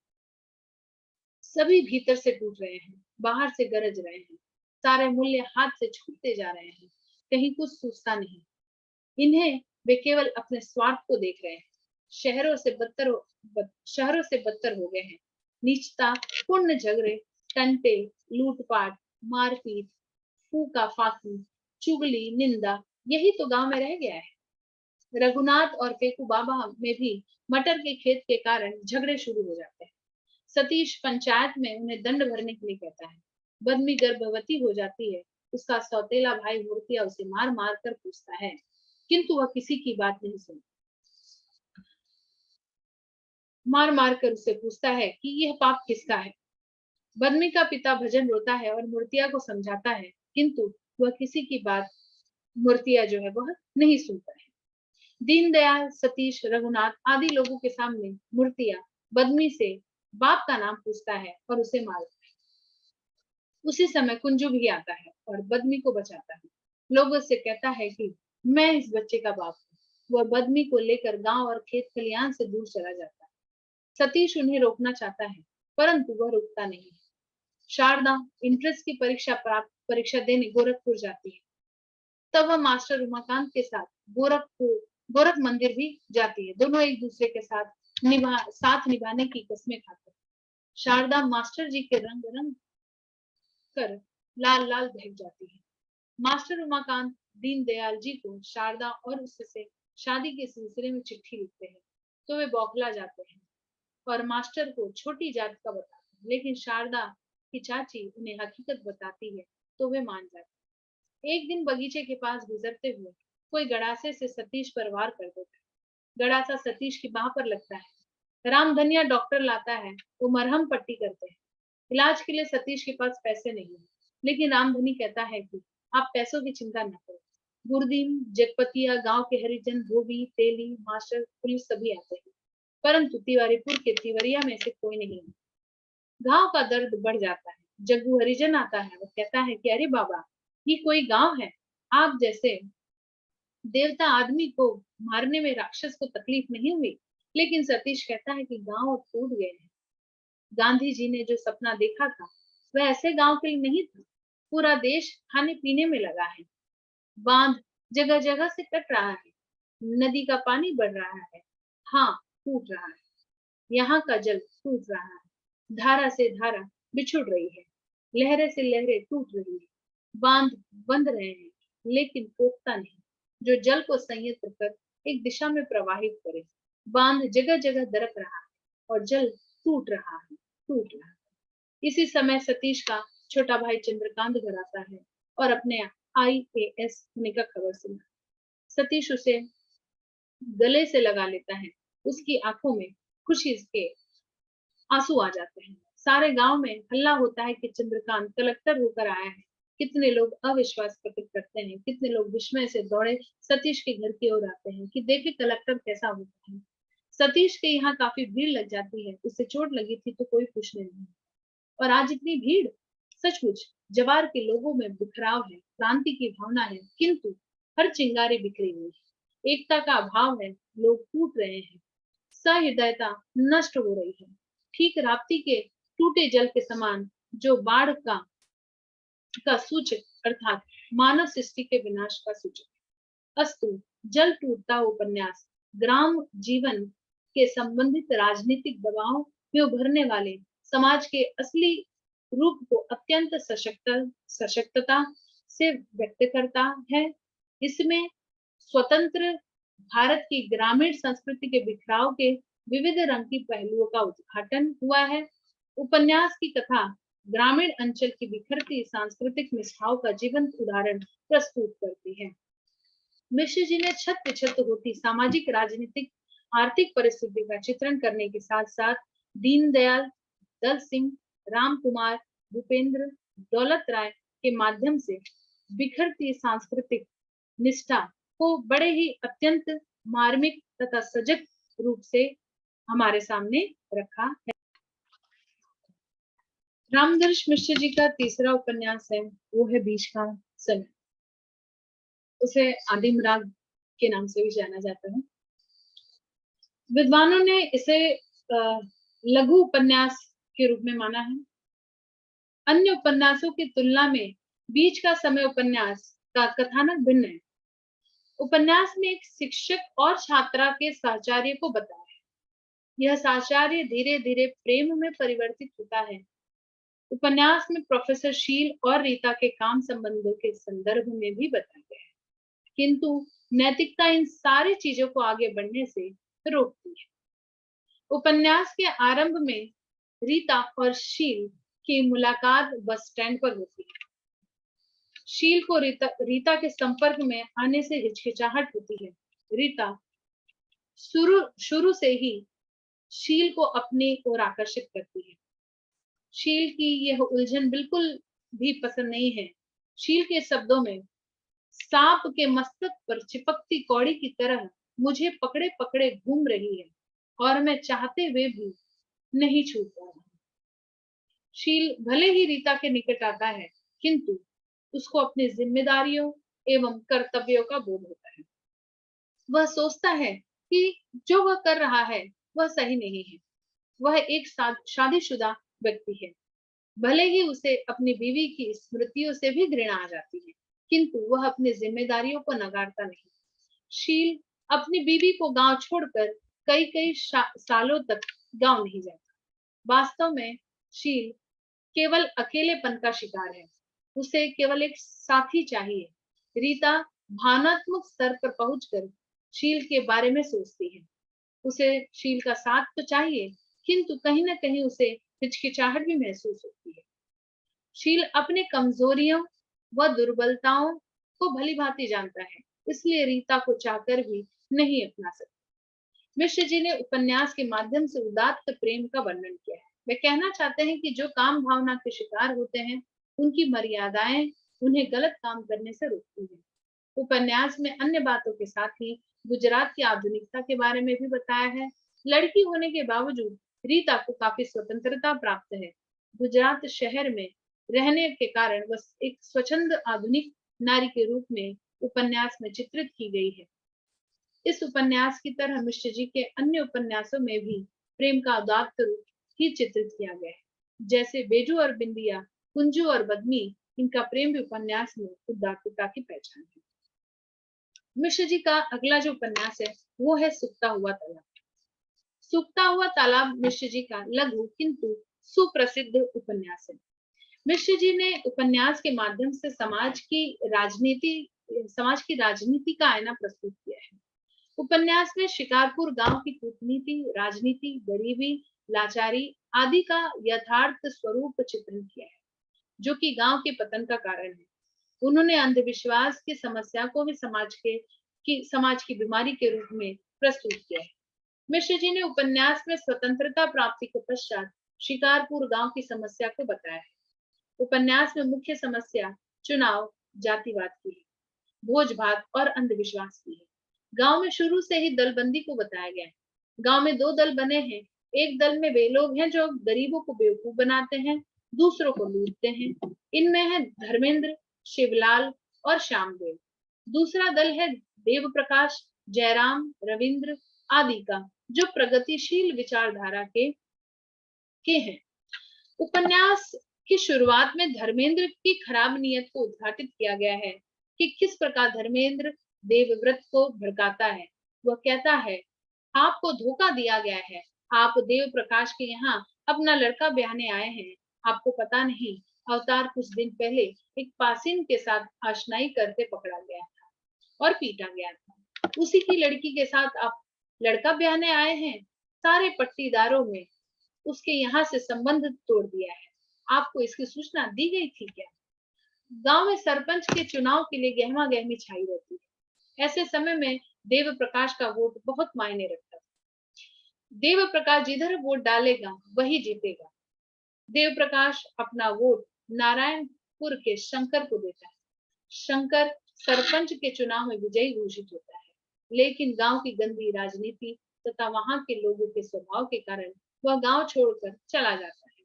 सभी भीतर से टूट रहे हैं, बाहर से गरज रहे हैं, सारे मूल्य हाथ से छूटते जा रहे हैं, कहीं कुछ सूझता नहीं। इन्हें वे केवल अपने स्वार्थ को देख रहे हैं। शहरों से बदतर हो गए हैं। नीचता, पुण्य झगड़े, टंटे, लूटपाट, मारपीट, फूका फाकी, चुगली, निंदा, यही तो गांव में रह गया है। रघुनाथ और फेकू बाबा में भी मटर के खेत के कारण झगड़े शुरू हो जाते हैं। सतीश पंचायत में उन्हें दंड भरने के लिए कहता है। बदमी गर्भवती हो जाती है। उसका सौतेला भाई मूर्तिया उसे मार मार कर पूछता है, किंतु वह किसी की बात नहीं सुनता। मार मार कर उससे पूछता है कि यह पाप किसका है। बदमी का पिता भजन रोता है और मूर्तिया को समझाता है, किंतु वह किसी की बात मूर्तिया जो है वह नहीं सुनता है। दीनदयाल, सतीश, रघुनाथ आदि लोगों के सामने मूर्तिया बदमी से बाप का नाम पूछता है और उसे मारता है। उसी समय कुंजू भी आता है और बदमी को बचाता है। लोग उससे कहता है कि मैं इस बच्चे का बाप हूँ। वह बदमी को लेकर गांव और खेत खलियान से दूर चला जाता है। सतीश उन्हें रोकना चाहता है, परंतु वह रुकता नहीं है। शारदा इंट्रेंस की परीक्षा देने गोरखपुर जाती है। तब वह मास्टर उमाकांत के साथ गोरख मंदिर भी जाती है। दोनों एक दूसरे के साथ निभाने की कस्में खाते हैं। शारदा मास्टर जी के रंग रंग कर लाल लाल बहक जाती है। मास्टर उमाकांत दीनदयाल जी को शारदा और उससे शादी के सिलसिले में चिट्ठी लिखते हैं, तो वे बौखला जाते हैं और मास्टर को छोटी जात का बताते हैं। लेकिन शारदा की चाची उन्हें हकीकत बताती है, तो वे मान जाते हैं। एक दिन बगीचे के पास गुजरते हुए कोई गड़ासे से सतीश पर वार कर देता है। गड़ासा सतीश की बाह पर लगता है। रामधनिया डॉक्टर लाता है, वो मरहम पट्टी करते हैं। इलाज के लिए सतीश के पास पैसे नहीं है, लेकिन रामधनी कहता है कि आप पैसों की चिंता न करो। गुरदीन, जगपतिया, गांव के हरिजन, धोबी, तेली, मास्टर, पुलिस सभी आते हैं, परंतु तिवारीपुर के तिवरिया में से कोई नहीं है। गांव का दर्द बढ़ जाता है। जग्गू हरिजन आता है, वो कहता है कि अरे बाबा, ये कोई गांव है? आप जैसे देवता आदमी को मारने में राक्षस को तकलीफ नहीं हुई? लेकिन सतीश कहता है कि गांव टूट गए हैं। गांधी जी ने जो सपना देखा था, वह ऐसे गांव के लिए नहीं था। पूरा देश खाने पीने में लगा है। बांध जगह जगह से कट रहा है। नदी का पानी बढ़ रहा है। हाँ, टूट रहा है। यहाँ का जल टूट रहा है। धारा से धारा बिछुड़ रही है। लहरें से लहरें टूट रही है। बांध बंध रहे हैं, लेकिन टूटता नहीं, जो जल को संयत्र कर एक दिशा में प्रवाहित करे। बांध जगह जगह दरक रहा है और जल टूट रहा है, टूट रहा है। इसी समय सतीश का छोटा भाई चंद्रकांत घर आता है और अपने IAS होने का खबर सुना। सतीश उसे गले से लगा लेता है। उसकी आंखों में खुशी के आंसू आ जाते हैं। सारे गांव में हल्ला होता है कि चंद्रकांत कलेक्टर होकर आया है। कितने लोग अविश्वास प्रकट करते हैं, कितने लोग विस्मय से दौड़े सतीश के घर की ओर आते हैं कि देखे कलेक्टर कैसा होता है। सतीश के यहाँ काफी भीड़ लग जाती है। उसे चोट लगी थी तो कोई पूछने नहीं। और आज इतनी भीड़? सचमुच जवार के लोगों में बिखराव है, क्रांति की भावना है, किंतु हर चिंगारी बिखरी हुई है। एकता का अभाव है, लोग टूट रहे हैं, सहृदयता नष्ट हो रही है। ठीक राप्ती के टूटे जल के समान, जो बाढ़ का सूचक अर्थात मानव सृष्टि के विनाश का सूचक। अस्तु, जल टूटता उपन्यास ग्राम जीवन के संबंधित राजनीतिक दबाव में उभरने वाले समाज के असली रूप को अत्यंत सशक्तता से व्यक्त करता है। इसमें स्वतंत्र भारत की ग्रामीण संस्कृति के बिखराव के विविध रंग की पहलुओं का उद्घाटन हुआ है। उपन्यास की कथा ग्रामीण अंचल की बिखरती सांस्कृतिक निष्ठाओं का जीवंत उदाहरण प्रस्तुत करती है। मिश्र जी ने छत छत होती सामाजिक, राजनीतिक, आर्थिक परिस्थिति का चित्रण करने के साथ साथ दीनदयाल, दल सिंह, राम कुमार, भूपेंद्र, दौलत राय के माध्यम से बिखरती सांस्कृतिक निष्ठा को बड़े ही अत्यंत मार्मिक तथा सजग रूप से हमारे सामने रखा है। रामदर्श मिश्र जी का तीसरा उपन्यास है, वो है बीच का समय। उसे आदिम राग के नाम से भी जाना जाता है। विद्वानों ने इसे लघु उपन्यास के रूप में माना है। अन्य उपन्यासों की तुलना में बीच का समय उपन्यास का कथानक भिन्न है। उपन्यास में एक शिक्षक और छात्रा के साहचर्य को बताया है। यह साहचर्य धीरे धीरे प्रेम में परिवर्तित होता है। उपन्यास में प्रोफेसर शील और रीता के काम संबंधों के संदर्भ में भी बताया गया है, किंतु नैतिकता इन सारी चीजों को आगे बढ़ने से रोकती है। उपन्यास के आरंभ में रीता और शील की मुलाकात बस स्टैंड पर होती है। शील को रीता के संपर्क में आने से हिचकिचाहट होती है। रीता शुरू से ही शील को अपनी ओर आकर्षित करती है। शील की यह उलझन बिल्कुल भी पसंद नहीं है। शील के शब्दों में, सांप के मस्तक पर चिपकती कौड़ी की तरह मुझे पकड़े पकड़े घूम रही है और मैं चाहते हुए भी नहीं छूट पा रहा। शील भले ही रीता के निकट आता है, किंतु उसको अपनी जिम्मेदारियों एवं कर्तव्यों का बोध होता है। वह सोचता है कि जो वह कर रहा है वह सही नहीं है। वह एक शादीशुदा व्यक्ति है। भले ही उसे अपनी बीवी की स्मृतियों से भी घृणा आ जाती है, किंतु वह अपनी जिम्मेदारियों को नकारता नहीं। शील अपनी बीवी को गांव छोड़कर कई कई सालों तक गांव नहीं जाता। वास्तव में शील केवल अकेलेपन का शिकार है। उसे केवल एक साथी चाहिए। रीता भावनात्मक स्तर पर पहुंचकर शील के बारे में सोचती है। उसे शील का साथ तो चाहिए, किंतु कहीं न कहीं उसे हिचकिचाहट भी महसूस होती है। शील अपने कमजोरियों व दुर्बलताओं को भली भांति जानता है, इसलिए रीता को चाहकर भी नहीं अपना सकता। मिश्र जी ने उपन्यास के माध्यम से उदात्त प्रेम का वर्णन किया है। वे कहना चाहते हैं कि जो काम भावना के शिकार होते हैं, उनकी मर्यादाएं उन्हें गलत काम करने से रोकती है। उपन्यास में अन्य बातों के साथ ही गुजरात की आधुनिकता के बारे में भी बताया है। लड़की होने के बावजूद रीता को काफी स्वतंत्रता प्राप्त है। गुजरात शहर में रहने के कारण वह एक स्वच्छंद आधुनिक नारी के रूप में उपन्यास में चित्रित की गई है। इस उपन्यास की तरह मिश्र जी के अन्य उपन्यासों में भी प्रेम का उदात्त रूप ही चित्रित किया गया है। जैसे बेजू और बिंदिया, कुंजू और बदमी, इनका प्रेम भी उपन्यास में उदात्तता की पहचान है। मिश्र जी का अगला जो उपन्यास है वो है सूखता हुआ तालाब। सूखता हुआ तालाब मिश्र जी का लघु किंतु सुप्रसिद्ध उपन्यास है। मिश्र जी ने उपन्यास के माध्यम से समाज की राजनीति का आईना प्रस्तुत किया है। उपन्यास में शिकारपुर गांव की कूटनीति, राजनीति, गरीबी, लाचारी आदि का यथार्थ स्वरूप चित्रण किया है, जो कि गांव के पतन का कारण है। उन्होंने अंधविश्वास की समस्या को भी समाज की बीमारी के रूप में प्रस्तुत किया है। मिश्र जी ने उपन्यास में स्वतंत्रता प्राप्ति के पश्चात शिकारपुर गांव की समस्या को बताया है। उपन्यास में मुख्य समस्या चुनाव, जातिवाद की है, भोज भात और अंधविश्वास की है। गांव में शुरू से ही दलबंदी को बताया गया है। गांव में दो दल बने हैं। एक दल में वे लोग हैं जो गरीबों को बेवकूफ बनाते हैं, दूसरों को लूटते हैं। इनमें है धर्मेंद्र, शिवलाल और श्यामदेव। दूसरा दल है देव प्रकाश, जयराम, रविंद्र आदि का, जो प्रगतिशील विचारधारा के हैं। उपन्यास की शुरुआत में धर्मेंद्र की खराब नीयत को उद्घाटित किया गया है कि किस प्रकार धर्मेंद्र देवव्रत को भड़काता है। वह कहता है, आपको धोखा दिया गया है। आप देव प्रकाश के यहाँ अपना लड़का ब्याहने आए हैं। आपको पता नहीं, अवतार कुछ दिन पहले एक पासिन के साथ आशनाई करते पकड़ा गया था और पीटा गया था। उसी की लड़की के साथ आप लड़का ब्याहने आए हैं। सारे पट्टीदारों में उसके यहाँ से संबंध तोड़ दिया है। आपको इसकी सूचना दी गई थी क्या? गांव में सरपंच के चुनाव के लिए गहमा गहमी छाई रहती है। ऐसे समय में देव प्रकाश का वोट बहुत मायने रखता है। देव प्रकाश जिधर वोट डालेगा वही जीतेगा। देव प्रकाश अपना वोट नारायणपुर के शंकर को देता है। शंकर सरपंच के चुनाव में विजयी घोषित होता है, लेकिन गांव की गंदी राजनीति तथा वहां के लोगों के स्वभाव के कारण वह गांव छोड़कर चला जाता है।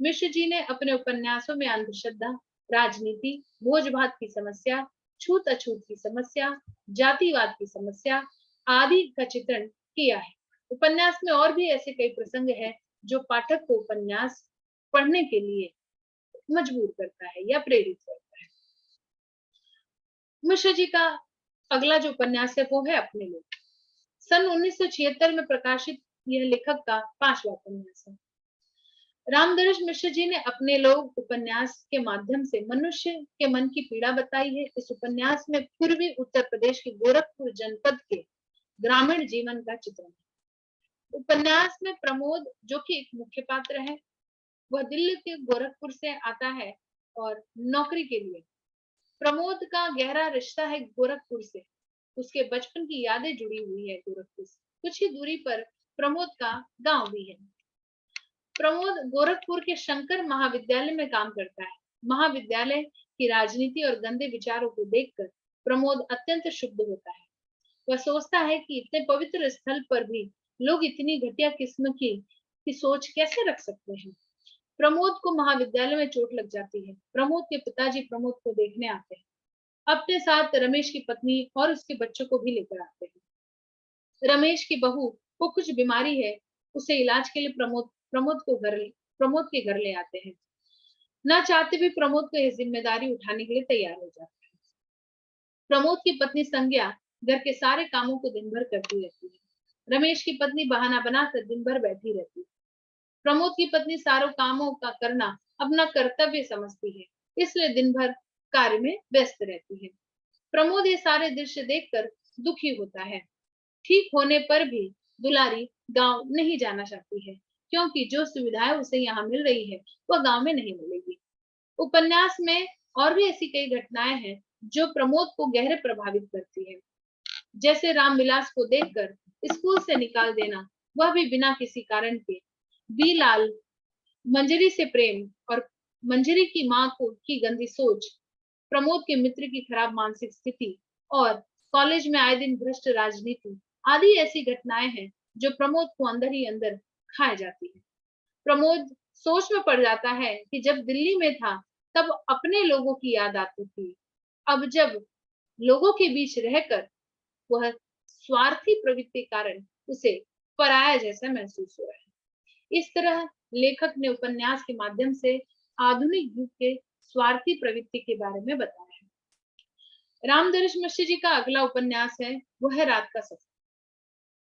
मिश्र जी ने अपने उपन्यासों में अंधश्रद्धा, राजनीति, भोज भात की समस्या, छूत अछूत की समस्या, जातिवाद की समस्या आदि का चित्रण किया है। उपन्यास में और भी ऐसे कई प्रसंग हैं जो पाठक को उपन्यास पढ़ने के लिए मजबूर करता है या प्रेरित करता है। मिश्र जी का अगला जो उपन्यास है वो है अपने लोग। सन 1976 में प्रकाशित यह लेखक का 5वां उपन्यास है। रामदर्श मिश्र जी ने अपने लोग उपन्यास के माध्यम से मनुष्य के मन की पीड़ा बताई है। इस उपन्यास में पूर्वी उत्तर प्रदेश के गोरखपुर जनपद के ग्रामीण जीवन का चित्रण है। उपन्यास में प्रमोद, जो कि एक मुख्य पात्र है, वह दिल्ली के गोरखपुर से आता है और नौकरी के लिए। प्रमोद का गहरा रिश्ता है गोरखपुर से। उसके बचपन की यादें जुड़ी हुई है गोरखपुर से। कुछ ही दूरी पर प्रमोद का गांव भी है। प्रमोद गोरखपुर के शंकर महाविद्यालय में काम करता है। महाविद्यालय की राजनीति और गंदे विचारों को देखकर प्रमोद अत्यंत शुद्ध होता है। वह सोचता है कि इतने पवित्र स्थल पर भी लोग इतनी घटिया किस्म की सोच कैसे रख सकते हैं। प्रमोद को महाविद्यालय में चोट लग जाती है। प्रमोद के पिताजी प्रमोद को देखने आते हैं। अपने साथ रमेश की पत्नी और उसके बच्चों को भी लेकर आते हैं। रमेश की बहू को कुछ बीमारी है, उसे इलाज के लिए प्रमोद के घर ले आते हैं। ना चाहते भी प्रमोद को यह जिम्मेदारी उठाने के लिए तैयार हो जाता है। प्रमोद की पत्नी संज्ञा घर के सारे कामों को दिन भर करती रहती है। रमेश की पत्नी बहाना बनाकर दिन भर बैठी रहती है। प्रमोद की पत्नी सारों कामों का करना अपना कर्तव्य समझती है, इसलिए दिन भर कार्य में व्यस्त रहती है। प्रमोद ये सारे दृश्य देखकर दुखी होता है। ठीक होने पर भी दुलारी गांव नहीं जाना चाहती है, क्योंकि जो सुविधाएं उसे यहाँ मिल रही है वह गांव में नहीं मिलेगी। उपन्यास में और भी ऐसी कई घटनाएं हैं जो प्रमोद को गहरे प्रभावित करती है, जैसे रामविलास को देखकर स्कूल से निकाल देना, वह भी बिना किसी कारण के। बीलाल, मंजरी से प्रेम और मंजरी की माँ को की गंदी सोच, प्रमोद के मित्र की खराब मानसिक स्थिति और कॉलेज में आए दिन भ्रष्ट राजनीति आदि ऐसी घटनाएं हैं जो प्रमोद को अंदर ही अंदर खाए जाती है। प्रमोद सोच में पड़ जाता है कि जब दिल्ली में था तब अपने लोगों की याद आती थी, अब जब लोगों के बीच रहकर वह स्वार्थी प्रवृत्ति के कारण उसे पराया जैसा महसूस हो रहा है। इस तरह लेखक ने उपन्यास के माध्यम से आधुनिक युग के स्वार्थी प्रवृत्ति के बारे में बताया है। रामधनुष मिश्र जी का अगला उपन्यास है वह है रात का सफर।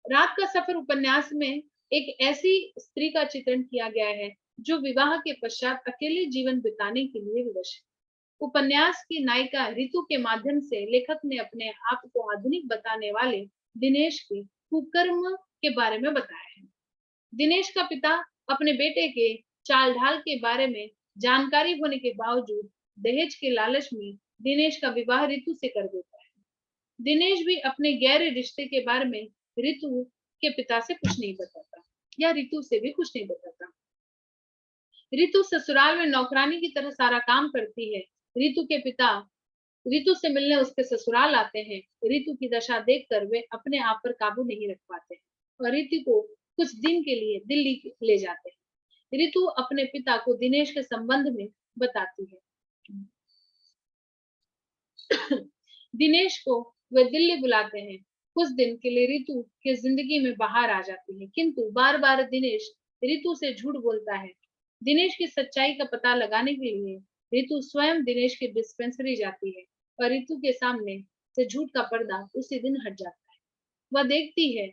रात का सफर उपन्यास में एक ऐसी स्त्री का चित्रण किया गया है जो विवाह के पश्चात अकेले जीवन बिताने के लिए विवश है। उपन्यास की नायिका ऋतु के माध्यम से लेखक ने अपने आप को आधुनिक बताने वाले दिनेश के कुकर्म के बारे में बताया है। दिनेश का पिता अपने बेटे के चाल ढाल के बारे में जानकारी होने के बावजूद दहेज के लालच में दिनेश का विवाह ऋतु से कर देता है। दिनेश भी अपने गहरे रिश्ते के बारे में ऋतु के पिता से कुछ नहीं बताता या ऋतु से भी कुछ नहीं बताता। ऋतु ससुराल में नौकरानी की तरह सारा काम करती है। ऋतु के पिता ऋतु से मिलने उसके ससुराल आते हैं। ऋतु की दशा देखकर वे अपने आप पर काबू नहीं रख पाते और ऋतु को कुछ दिन के लिए दिल्ली ले जाते हैं। ऋतु अपने पिता को दिनेश के संबंध में बताती है। दिनेश को वे दिल्ली बुलाते हैं। कुछ दिन के लिए ऋतु की जिंदगी में बाहर आ जाती है, किंतु बार बार दिनेश ऋतु से झूठ बोलता है। दिनेश की सच्चाई का पता लगाने के लिए ऋतु स्वयं दिनेश की डिस्पेंसरी जाती है और ऋतु के सामने से झूठ का पर्दा उसी दिन हट जाता है। वह देखती है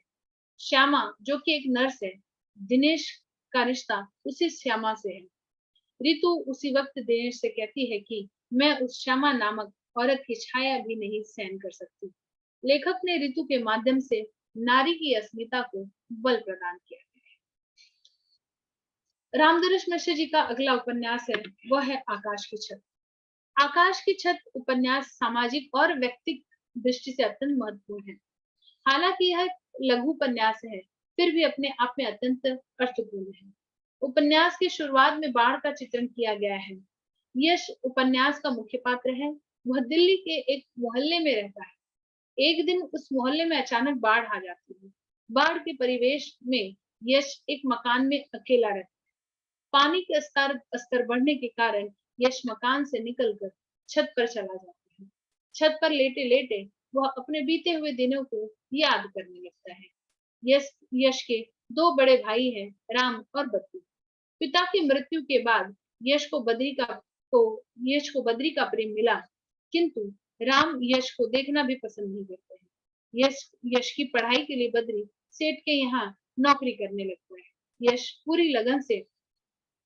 श्यामा, जो कि एक नर्स है। दिनेश का रिश्ता उसी श्यामा से है। ऋतु उसी वक्त दिनेश से कहती है कि मैं उस श्यामा नामक औरत की छाया भी नहीं सहन कर सकती। लेखक ने ऋतु के माध्यम से नारी की अस्मिता को बल प्रदान किया है। रामधनुष मिश्र जी का अगला उपन्यास है वह है आकाश की छत। आकाश की छत उपन्यास सामाजिक और व्यक्तिगत दृष्टि से अत्यंत महत्वपूर्ण है। हालांकि यह लघु उपन्यास है, फिर भी अपने आप में अत्यंत अर्थपूर्ण है। उपन्यास की शुरुआत में बाढ़ का चित्रण किया गया है। यश उपन्यास का मुख्य पात्र है। वह दिल्ली के एक मोहल्ले में रहता है। एक दिन उस मोहल्ले में अचानक बाढ़ आ जाती है। बाढ़ के परिवेश में यश एक मकान में अकेला रहता है। पानी के स्तर बढ़ने के कारण यश मकान से निकलकर छत पर चला जाता है। छत पर लेटे लेटे वह अपने बीते हुए दिनों को याद करने लगता है। यश के दो बड़े भाई हैं, राम और बद्री। पिता की मृत्यु के बाद यश को बद्री का प्रेम मिला, किंतु राम यश को देखना भी पसंद नहीं करते हैं। यश की पढ़ाई के लिए बद्री सेठ के यहाँ नौकरी करने लगता है। यश पूरी लगन से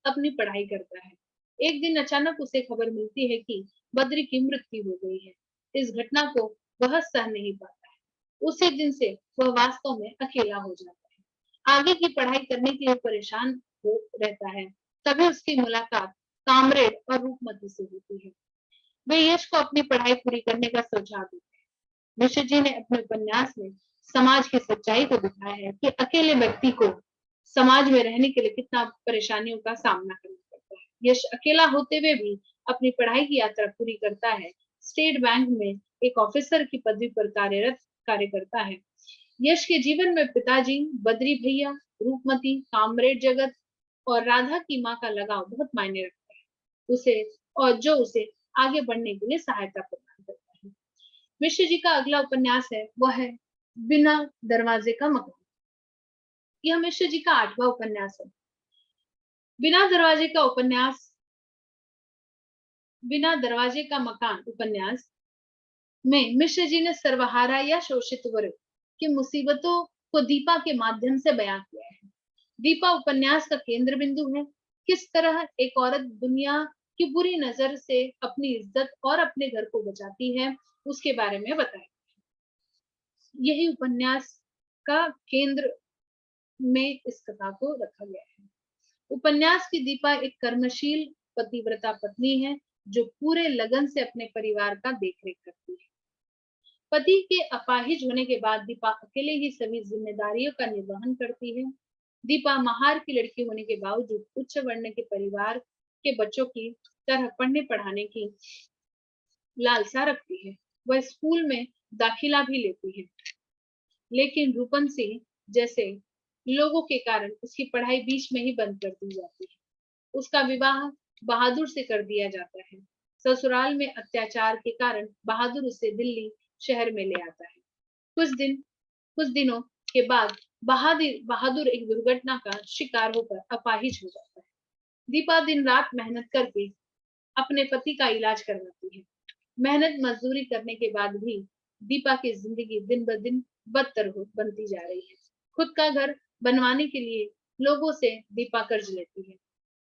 अपनी पढ़ाई करता है। एक दिन अचानक उसे खबर मिलती है कि बद्री की मृत्यु हो गई है। इस घटना को वह सह नहीं पाता है। उसी दिन से वह वास्तव में अकेला हो जाता है। आगे की पढ़ाई करने के लिए परेशान हो रहता है। तभी उसकी मुलाकात कामरेड और रूपमती से होती है। वे यश को अपनी पढ़ाई पूरी करने का सुझाव देते हैं। मिश्र जी ने अपने उपन्यास में समाज की सच्चाई को दिखाया है कि अकेले व्यक्ति को समाज में रहने के लिए कितना परेशानियों का सामना करना पड़ता है। यश अकेला होते हुए भी अपनी पढ़ाई की यात्रा पूरी करता है। स्टेट बैंक में एक ऑफिसर की पदवी पर कार्य करता है। यश के जीवन में पिताजी, बद्री भैया, रूपमती, कामरेड जगत और राधा की माँ का लगाव बहुत मायने रखता है, उसे और जो उसे आगे बढ़ने के लिए सहायता प्रदान करता है। मिश्र जी का अगला उपन्यास है वह है बिना दरवाजे का मकान। यह मिश्र जी का 8वां उपन्यास है। बिना दरवाजे का उपन्यास बिना दरवाजे का मकान उपन्यास में मिश्र जी ने सर्वहारा या शोषित वर्ग की मुसीबतों को दीपा के माध्यम से बयां किया है। दीपा उपन्यास का केंद्र बिंदु है। किस तरह एक औरत दुनिया की बुरी नजर से अपनी इज्जत और अपने घर को बचाती है, उसके बारे में बताया। यही उपन्यास का केंद्र में इस कथा को रखा गया है। उपन्यास की दीपा एक कर्मशील पतिव्रता पत्नी है जो पूरे लगन से अपने परिवार का देखरेख करती है। पति के अपाहिज होने के बाद दीपा अकेले ही सभी जिम्मेदारियों का निर्वहन करती है। दीपा महार की लड़की होने के बावजूद उच्च वर्ण के परिवार के बच्चों की तरह पढ़ने पढ़ाने की लालसा रखती है। वह स्कूल में दाखिला भी लेती है, लेकिन रूपन सिंह जैसे लोगों के कारण उसकी पढ़ाई बीच में ही बंद कर दी जाती है। उसका विवाह बहादुर से कर दिया जाता है। ससुराल में अत्याचार के कारण बहादुर उसे दिल्ली शहर में ले आता है। कुछ दिनों के बाद बहादुर एक दुर्घटना का शिकार होकर अपाहिज हो जाता है। दीपा दिन रात मेहनत करके अपने पति का इलाज करवाती है। मेहनत मजदूरी करने के बाद भी दीपा की जिंदगी दिन ब दिन बदतर बनती जा रही है। खुद का घर बनवाने के लिए लोगों से दीपा कर्ज लेती है।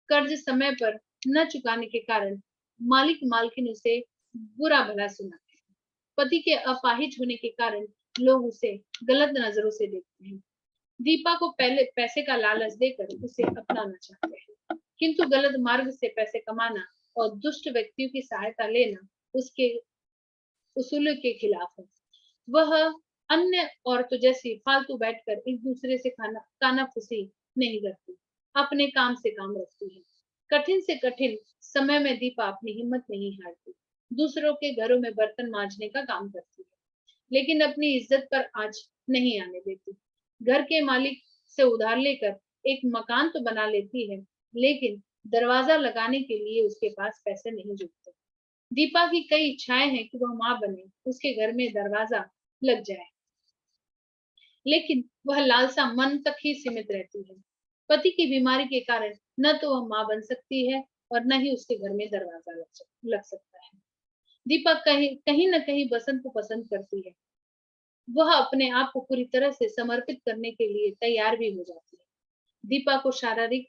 कर्ज समय पर न चुकाने के कारण मालिक मालकिन उसे बुरा भला सुनाते हैं। पति के अपाहिज होने के कारण लोग उसे गलत नजरों से देखते हैं। दीपा को पहले पैसे का लालच देकर उसे अपनाना चाहते हैं, किंतु गलत मार्ग से पैसे कमाना और दुष्ट व्यक्तियों की सहायता लेना उसके उसूलों के खिलाफ है। वह अन्य औरतों जैसी फालतू बैठकर एक दूसरे से कानाफूसी नहीं करती, अपने काम से काम रखती है। कठिन से कठिन समय में दीपा अपनी हिम्मत नहीं हारती। दूसरों के घरों में बर्तन मांजने का काम करती है, लेकिन अपनी इज्जत पर आंच नहीं आने देती। घर के मालिक से उधार लेकर एक मकान तो बना लेती है, लेकिन दरवाजा लगाने के लिए उसके पास पैसे नहीं जुटते। दीपा की कई इच्छाएं हैं कि वह माँ बने, उसके घर में दरवाजा लग जाए, लेकिन वह लालसा मन तक ही सीमित रहती है। पति की बीमारी के कारण न तो वह माँ बन सकती है और न ही उसके घर में दरवाजा लग सकता है। दीपा कहीं न कहीं बसंत को पसंद करती है। वह अपने आप को पूरी तरह से समर्पित करने के लिए तैयार भी हो जाती है। दीपा को शारीरिक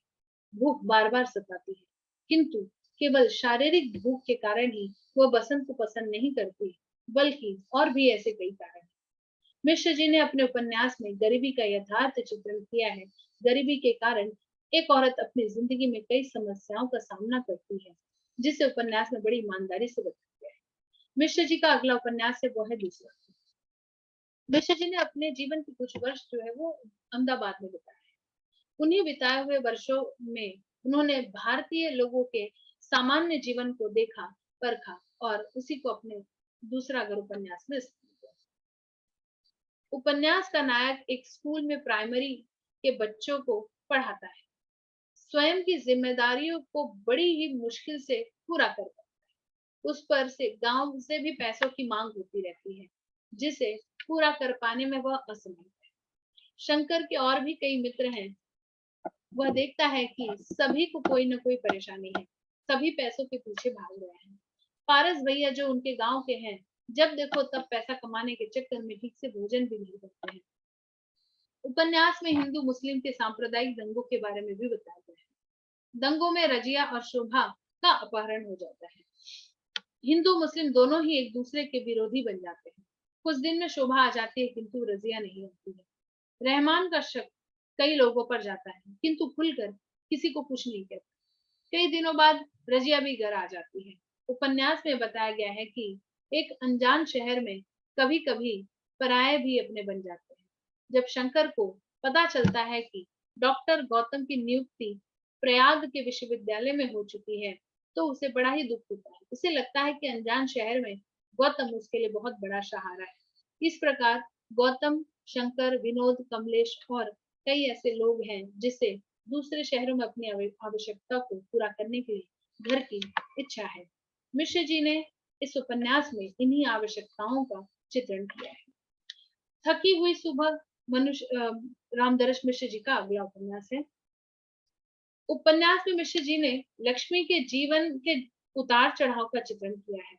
भूख बार बार सताती है, किंतु केवल शारीरिक भूख के कारण ही वह बसंत को पसंद नहीं करती, बल्कि और भी ऐसे कई कारण हैं। मिश्र जी ने अपने उपन्यास में गरीबी का यथार्थ चित्रण किया है। गरीबी के कारण एक औरत अपनी जिंदगी में कई समस्याओं का सामना करती है, जिसे उपन्यास में बड़ी ईमानदारी से बताया गया है। मिश्र जी का अगला उपन्यास है वो है दूसरा। मिश्र जी ने अपने जीवन के कुछ वर्ष जो है वो अहमदाबाद में बिताए। उन्हीं बिताए हुए वर्षों में उन्होंने भारतीय लोगों के सामान्य जीवन को देखा, परखा और उसी को अपने दूसरा अगर उपन्यास में स्थान दिया। उपन्यास का नायक एक स्कूल में प्राइमरी के बच्चों को पढ़ाता है। स्वयं की जिम्मेदारियों को बड़ी ही मुश्किल से पूरा करता है। उस पर से गांव से भी पैसों की मांग होती रहती है, जिसे पूरा कर पाने में वह असमर्थ है। शंकर के और भी कई मित्र हैं। वह देखता है कि सभी को कोई न कोई परेशानी है, सभी पैसों के पीछे भाग रहे हैं। पारस भैया जो उनके गांव के हैं, जब देखो तब पैसा कमाने के चक्कर में ठीक से भोजन भी नहीं करते हैं। उपन्यास में हिंदू मुस्लिम के सांप्रदायिक दंगों के बारे में भी बताया गया है। दंगों में रजिया और शोभा का अपहरण हो जाता है। हिंदू मुस्लिम दोनों ही एक दूसरे के विरोधी बन जाते हैं। कुछ दिन में शोभा आ जाती है, किंतु रजिया नहीं आती है। रहमान का शक कई लोगों पर जाता है, किंतु खुलकर किसी को कुछ नहीं कहता। कई दिनों बाद रजिया भी घर आ जाती है। उपन्यास में बताया गया है कि एक अनजान शहर में कभी कभी पराये भी अपने बन जाते हैं। जब शंकर को पता चलता है कि डॉक्टर गौतम की नियुक्ति प्रयाग के विश्वविद्यालय में हो चुकी है, तो उसे बड़ा ही दुख होता है। उसे लगता है कि अनजान शहर में गौतम उसके लिए बहुत बड़ा सहारा है। इस प्रकार गौतम, शंकर, विनोद, कमलेश और कई ऐसे लोग हैं जिसे दूसरे शहरों में अपनी आवश्यकता को पूरा करने के लिए घर की इच्छा है। मिश्र जी ने इस उपन्यास में इन्हीं आवश्यकताओं का चित्रण किया है। थकी हुई सुबह मनुष्य रामदरस मिश्र जी का अगला उपन्यास है। उपन्यास में मिश्र जी ने लक्ष्मी के जीवन के उतार चढ़ाव का चित्रण किया है।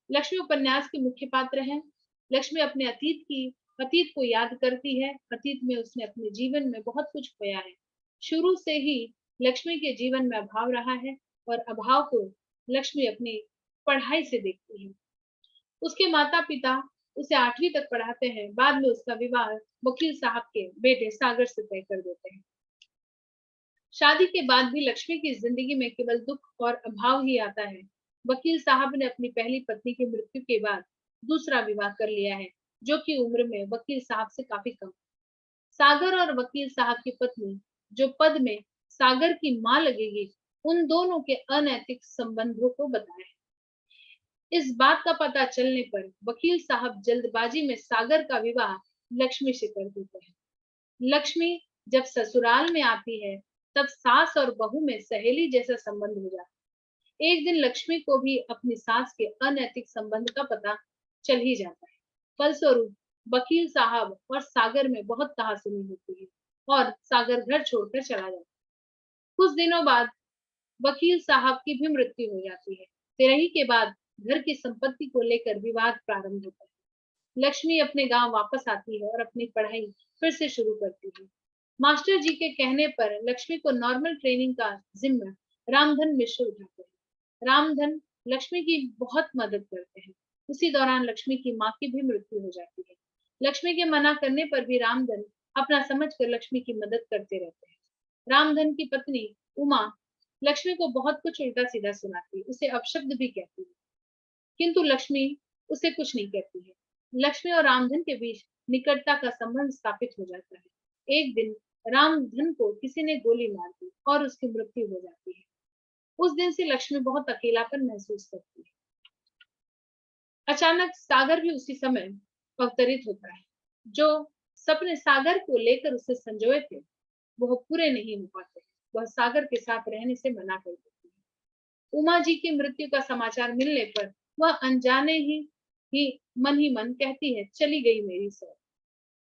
लक्ष्मी उपन्यास के मुख्य पात्र हैं। लक्ष्मी अपने अतीत को याद करती है। अतीत में उसने अपने जीवन में बहुत कुछ खोया है। शुरू से ही लक्ष्मी के जीवन में अभाव रहा है और अभाव को लक्ष्मी अपनी पढ़ाई से देखती है। उसके माता पिता उसे 8वीं तक पढ़ाते हैं। बाद में उसका विवाह वकील साहब के बेटे सागर से तय कर देते हैं। शादी के बाद भी लक्ष्मी की जिंदगी में केवल दुख और अभाव ही आता है। वकील साहब ने अपनी पहली पत्नी की मृत्यु के बाद दूसरा विवाह कर लिया है, जो कि उम्र में वकील साहब से काफी कम। सागर और वकील साहब की पत्नी, जो पद में सागर की मां लगेगी, उन दोनों के अनैतिक संबंधों को बताया है। इस बात का पता चलने पर वकील साहब जल्दबाजी में सागर का विवाह लक्ष्मी से कर देते हैं। लक्ष्मी जब ससुराल में आती है, तब सास और बहू में सहेली जैसा संबंध हो जाता है। एक दिन लक्ष्मी को भी अपनी सास के अनैतिक संबंध का पता चल ही जाता है। फलस्वरूप वकील साहब और सागर में बहुत कहासुनी होती है और सागर घर छोड़कर चला जाता है। कुछ दिनों बाद वकील साहब की भी मृत्यु हो जाती है। तिरही के बाद घर की संपत्ति को लेकर विवाद प्रारंभ होता है। लक्ष्मी अपने गांव वापस आती है और अपनी पढ़ाई फिर से शुरू करती है। मास्टर जी के कहने पर लक्ष्मी को नॉर्मल ट्रेनिंग का जिम्मा रामधन मिश्र उठाते हैं। रामधन लक्ष्मी की बहुत मदद करते हैं। उसी दौरान लक्ष्मी की मां की भी मृत्यु हो जाती है। लक्ष्मी के मना करने पर भी रामधन अपना समझकर लक्ष्मी की मदद करते रहते हैं। रामधन की पत्नी उमा लक्ष्मी को बहुत कुछ उल्टा सीधा सुनाती है, उसे अपशब्द भी कहती है, किंतु लक्ष्मी उसे कुछ नहीं कहती है। लक्ष्मी और रामधन के बीच निकटता का संबंध स्थापित हो जाता है। एक दिन रामधन को किसी ने गोली मार दी और उसकी मृत्यु हो जाती है। उस दिन से लक्ष्मी बहुत अकेलापन महसूस करती है। अचानक सागर भी उसी समय अवतरित होता है। जो सपने सागर को लेकर उसे संजोए थे, वह पूरे नहीं हो पाते। वह सागर के साथ रहने से मना कर देती है। उमा जी की मृत्यु का समाचार मिलने पर वह अनजाने ही मन कहती है, चली गई मेरी सर।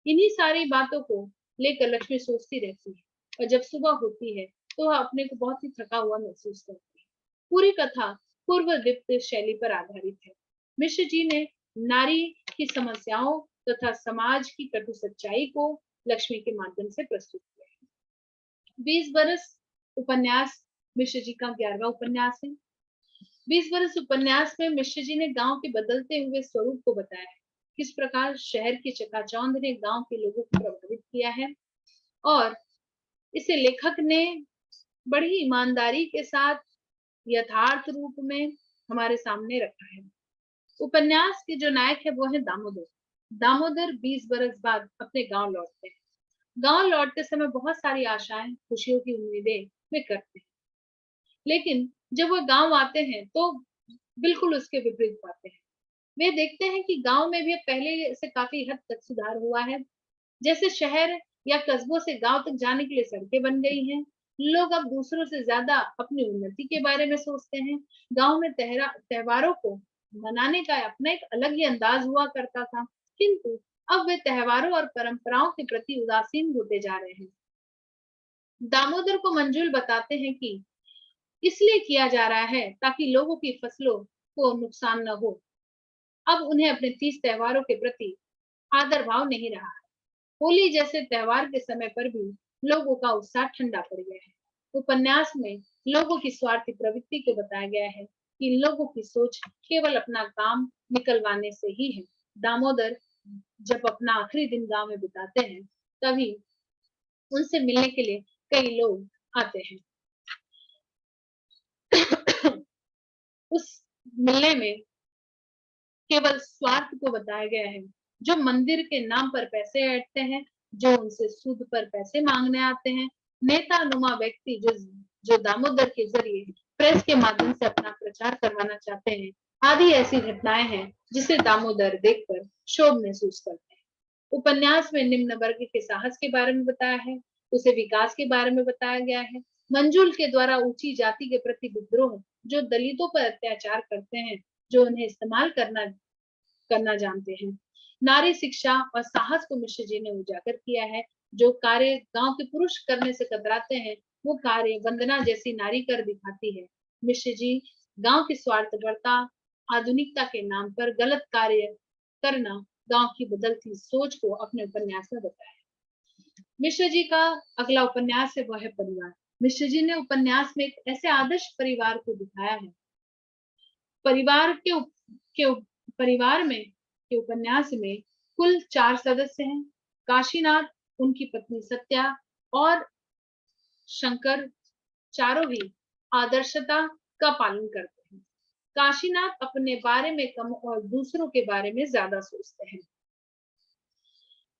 इन्हीं सारी बातों को लेकर लक्ष्मी सोचती रहती है और जब सुबह होती है तो वह अपने को बहुत ही थका हुआ महसूस करती है। पूरी कथा पूर्व दीप्त शैली पर आधारित है। मिश्र जी ने नारी की समस्याओं तथा समाज की कटु सच्चाई को लक्ष्मी के माध्यम से प्रस्तुत किया है। 20 बरस उपन्यास मिश्र जी का 11वां उपन्यास है। 20 बरस उपन्यास में मिश्र जी ने गांव के बदलते हुए स्वरूप को बताया है। किस प्रकार शहर की चकाचौंध ने गांव के लोगों को प्रभावित किया है और इसे लेखक ने बड़ी ईमानदारी के साथ यथार्थ रूप में हमारे सामने रखा है। उपन्यास के जो नायक है वो है दामोदर। दामोदर 20 बरस बाद अपने गांव लौटते हैं। गांव लौटते समय बहुत सारी आशाएं, खुशियों की उम्मीदें वे करते हैं, लेकिन जब वो गांव आते हैं तो बिल्कुल उसके विपरीत पाते हैं। वे देखते हैं कि गांव में भी पहले से काफी हद तक सुधार हुआ है। जैसे शहर या कस्बों से गांव तक जाने के लिए सड़कें बन गई हैं। लोग अब दूसरों से ज्यादा अपनी उन्नति के बारे में सोचते हैं। गांव में त्योहारों को मनाने का अपना एक अलग ही अंदाज हुआ करता था, किंतु अब वे त्योहारों और परंपराओं के प्रति उदासीन होते जा रहे हैं। दामोदर को मंजुल बताते हैं कि इसलिए किया जा रहा है ताकि लोगों की फसलों को नुकसान न हो। अब उन्हें अपने 30 त्योहारों के प्रति आदर भाव नहीं रहा है। होली जैसे त्योहार के समय पर भी लोगों का उत्साह ठंडा पड़ गया है। उपन्यास में लोगों की स्वार्थी प्रवृत्ति को बताया गया है कि लोगों की सोच केवल अपना काम निकलवाने से ही है। दामोदर जब अपना आखिरी दिन गांव में बिताते हैं, तभी उनसे मिलने के लिए कई लोग आते हैं। उस मिलने में केवल स्वार्थ को बताया गया है। जो मंदिर के नाम पर पैसे ऐंठते हैं, जो उनसे सूद पर पैसे मांगने आते हैं, नेता नुमा व्यक्ति जो दामोदर के जरिए प्रेस के माध्यम से अपना प्रचार करवाना चाहते हैं, आदि ऐसी घटनाएं हैं जिसे दामोदर देखकर क्षोभ महसूस करते हैं। उपन्यास में निम्न वर्ग के साहस के बारे में बताया है। उसे विकास के बारे में बताया गया है। मंजुल के द्वारा ऊंची जाति के प्रति विद्रोह, जो दलितों पर अत्याचार करते हैं, जो उन्हें इस्तेमाल करना जानते हैं। नारी शिक्षा और साहस को मिश्र जी ने उजागर किया है। जो कार्य गांव के पुरुष करने से कतराते हैं, वो कार्य वंदना जैसी नारी कर दिखाती है। मिश्र जी गांव की स्वार्थपरता, आधुनिकता के नाम पर गलत कार्य करना, गांव की बदलती सोच को अपने उपन्यास में बताया। मिश्र जी का अगला उपन्यास है, वह है परिवार। मिश्र जी ने उपन्यास में एक ऐसे आदर्श परिवार को दिखाया है। परिवार के परिवार में के उपन्यास में कुल 4 सदस्य हैं। काशीनाथ, उनकी पत्नी सत्या और शंकर, चारों ही आदर्शता का पालन करते हैं। काशीनाथ अपने बारे में कम और दूसरों के बारे में ज्यादा सोचते हैं।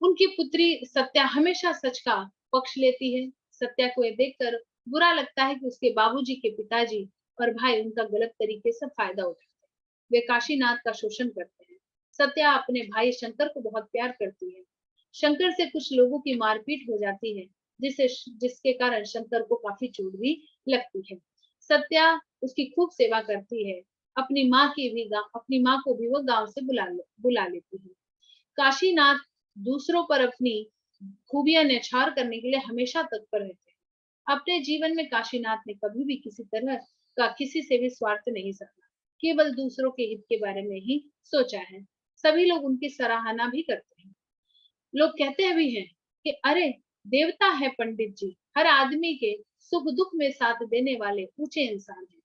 उनकी पुत्री सत्या हमेशा सच का पक्ष लेती है। सत्या को यह देखकर बुरा लगता है कि उसके बाबूजी के पिताजी और भाई उनका गलत तरीके से फायदा उठाते हैं। वे काशीनाथ का शोषण करते हैं। सत्या अपने भाई शंकर को बहुत प्यार करती है। शंकर से कुछ लोगों की मारपीट हो जाती है, जिसके कारण शंकर को काफी चोट भी लगती है। सत्या उसकी खूब सेवा करती है। अपनी माँ को भी वह गांव से बुला लेती है। काशीनाथ दूसरों पर अपनी खूबियां न्यौछावर करने के लिए हमेशा तत्पर रहते हैं। अपने जीवन में काशीनाथ ने कभी भी किसी तरह का किसी से भी स्वार्थ नहीं समझा, केवल दूसरों के हित के बारे में ही सोचा है। सभी लोग उनकी सराहना भी करते हैं। लोग कहते भी हैं कि अरे, देवता है पंडित जी, हर आदमी के सुख दुख में साथ देने वाले ऊंचे इंसान हैं।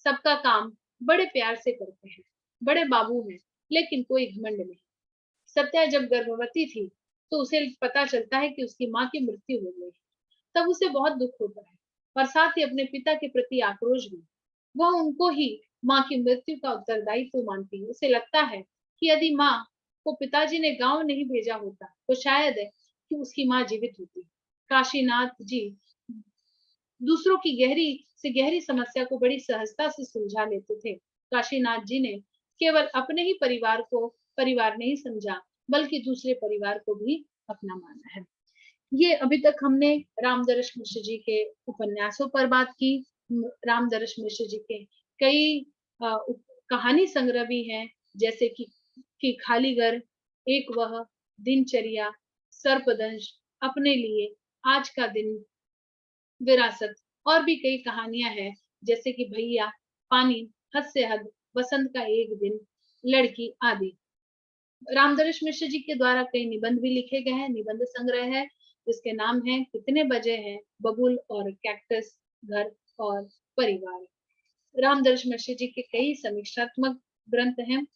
सबका काम बड़े प्यार से करते हैं, बड़े बाबू हैं, लेकिन कोई घमंड नहीं। सत्या जब गर्भवती थी तो उसे पता चलता है कि उसकी माँ की मृत्यु हो गई। तब उसे बहुत दुख होता है और साथ ही अपने पिता के प्रति आक्रोश भी। वह उनको ही माँ की मृत्यु का उत्तरदायित्व मानती है। उसे लगता है कि यदि माँ को पिताजी ने गांव नहीं भेजा होता तो शायद है कि उसकी माँ जीवित होती। काशीनाथ जी दूसरों की गहरी समस्या को बड़ी सहजता से सुलझा लेते थे। काशीनाथ जी ने केवल अपने ही परिवार को परिवार नहीं समझा, बल्कि दूसरे परिवार को भी अपना माना है। ये अभी तक हमने रामदरस मिश्र जी के उपन्यासों पर बात की। रामदरस मिश्र जी के कई कहानी संग्रह भी हैं, जैसे कि खाली घर, एक वह, दिनचर्या, सर्पदंश, अपने लिए, आज का दिन, विरासत और भी कई कहानियां हैं, जैसे कि भैया, पानी, हद से हद, बसंत का एक दिन, लड़की आदि। रामदरस मिश्र जी के द्वारा कई निबंध भी लिखे गए हैं। निबंध संग्रह है जिसके नाम है कितने बजे हैं, बबुल और कैक्टस, घर और परिवार। रामदरस मिश्र जी के कई समीक्षात्मक ग्रंथ हैं।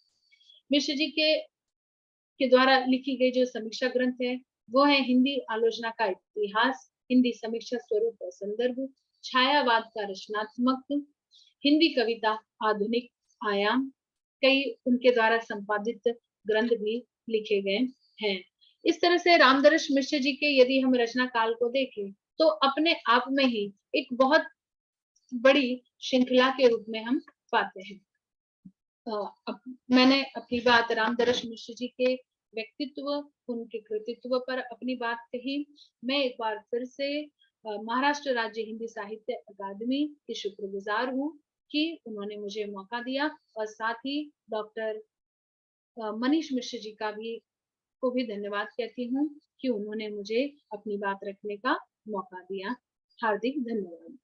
मिश्र जी के द्वारा लिखी गई जो समीक्षा ग्रंथ है वो है हिंदी आलोचना का इतिहास, हिंदी समीक्षा स्वरूप और संदर्भ, छायावाद का रचनात्मक, हिंदी कविता आधुनिक आयाम। कई उनके द्वारा संपादित ग्रंथ भी लिखे गए हैं। इस तरह से रामदरस मिश्र जी के यदि हम रचना काल को देखें तो अपने आप में ही एक बहुत बड़ी श्रृंखला के रूप में हम पाते हैं। मैंने अपनी बात रामदरस मिश्र जी के व्यक्तित्व, उनके कृतित्व पर अपनी बात कही। मैं एक बार फिर से महाराष्ट्र राज्य हिंदी साहित्य अकादमी की शुक्रगुजार हूँ कि उन्होंने मुझे मौका दिया, और साथ ही डॉक्टर मनीष मिश्र जी को भी धन्यवाद कहती हूँ कि उन्होंने मुझे अपनी बात रखने का मौका दिया। हार्दिक धन्यवाद।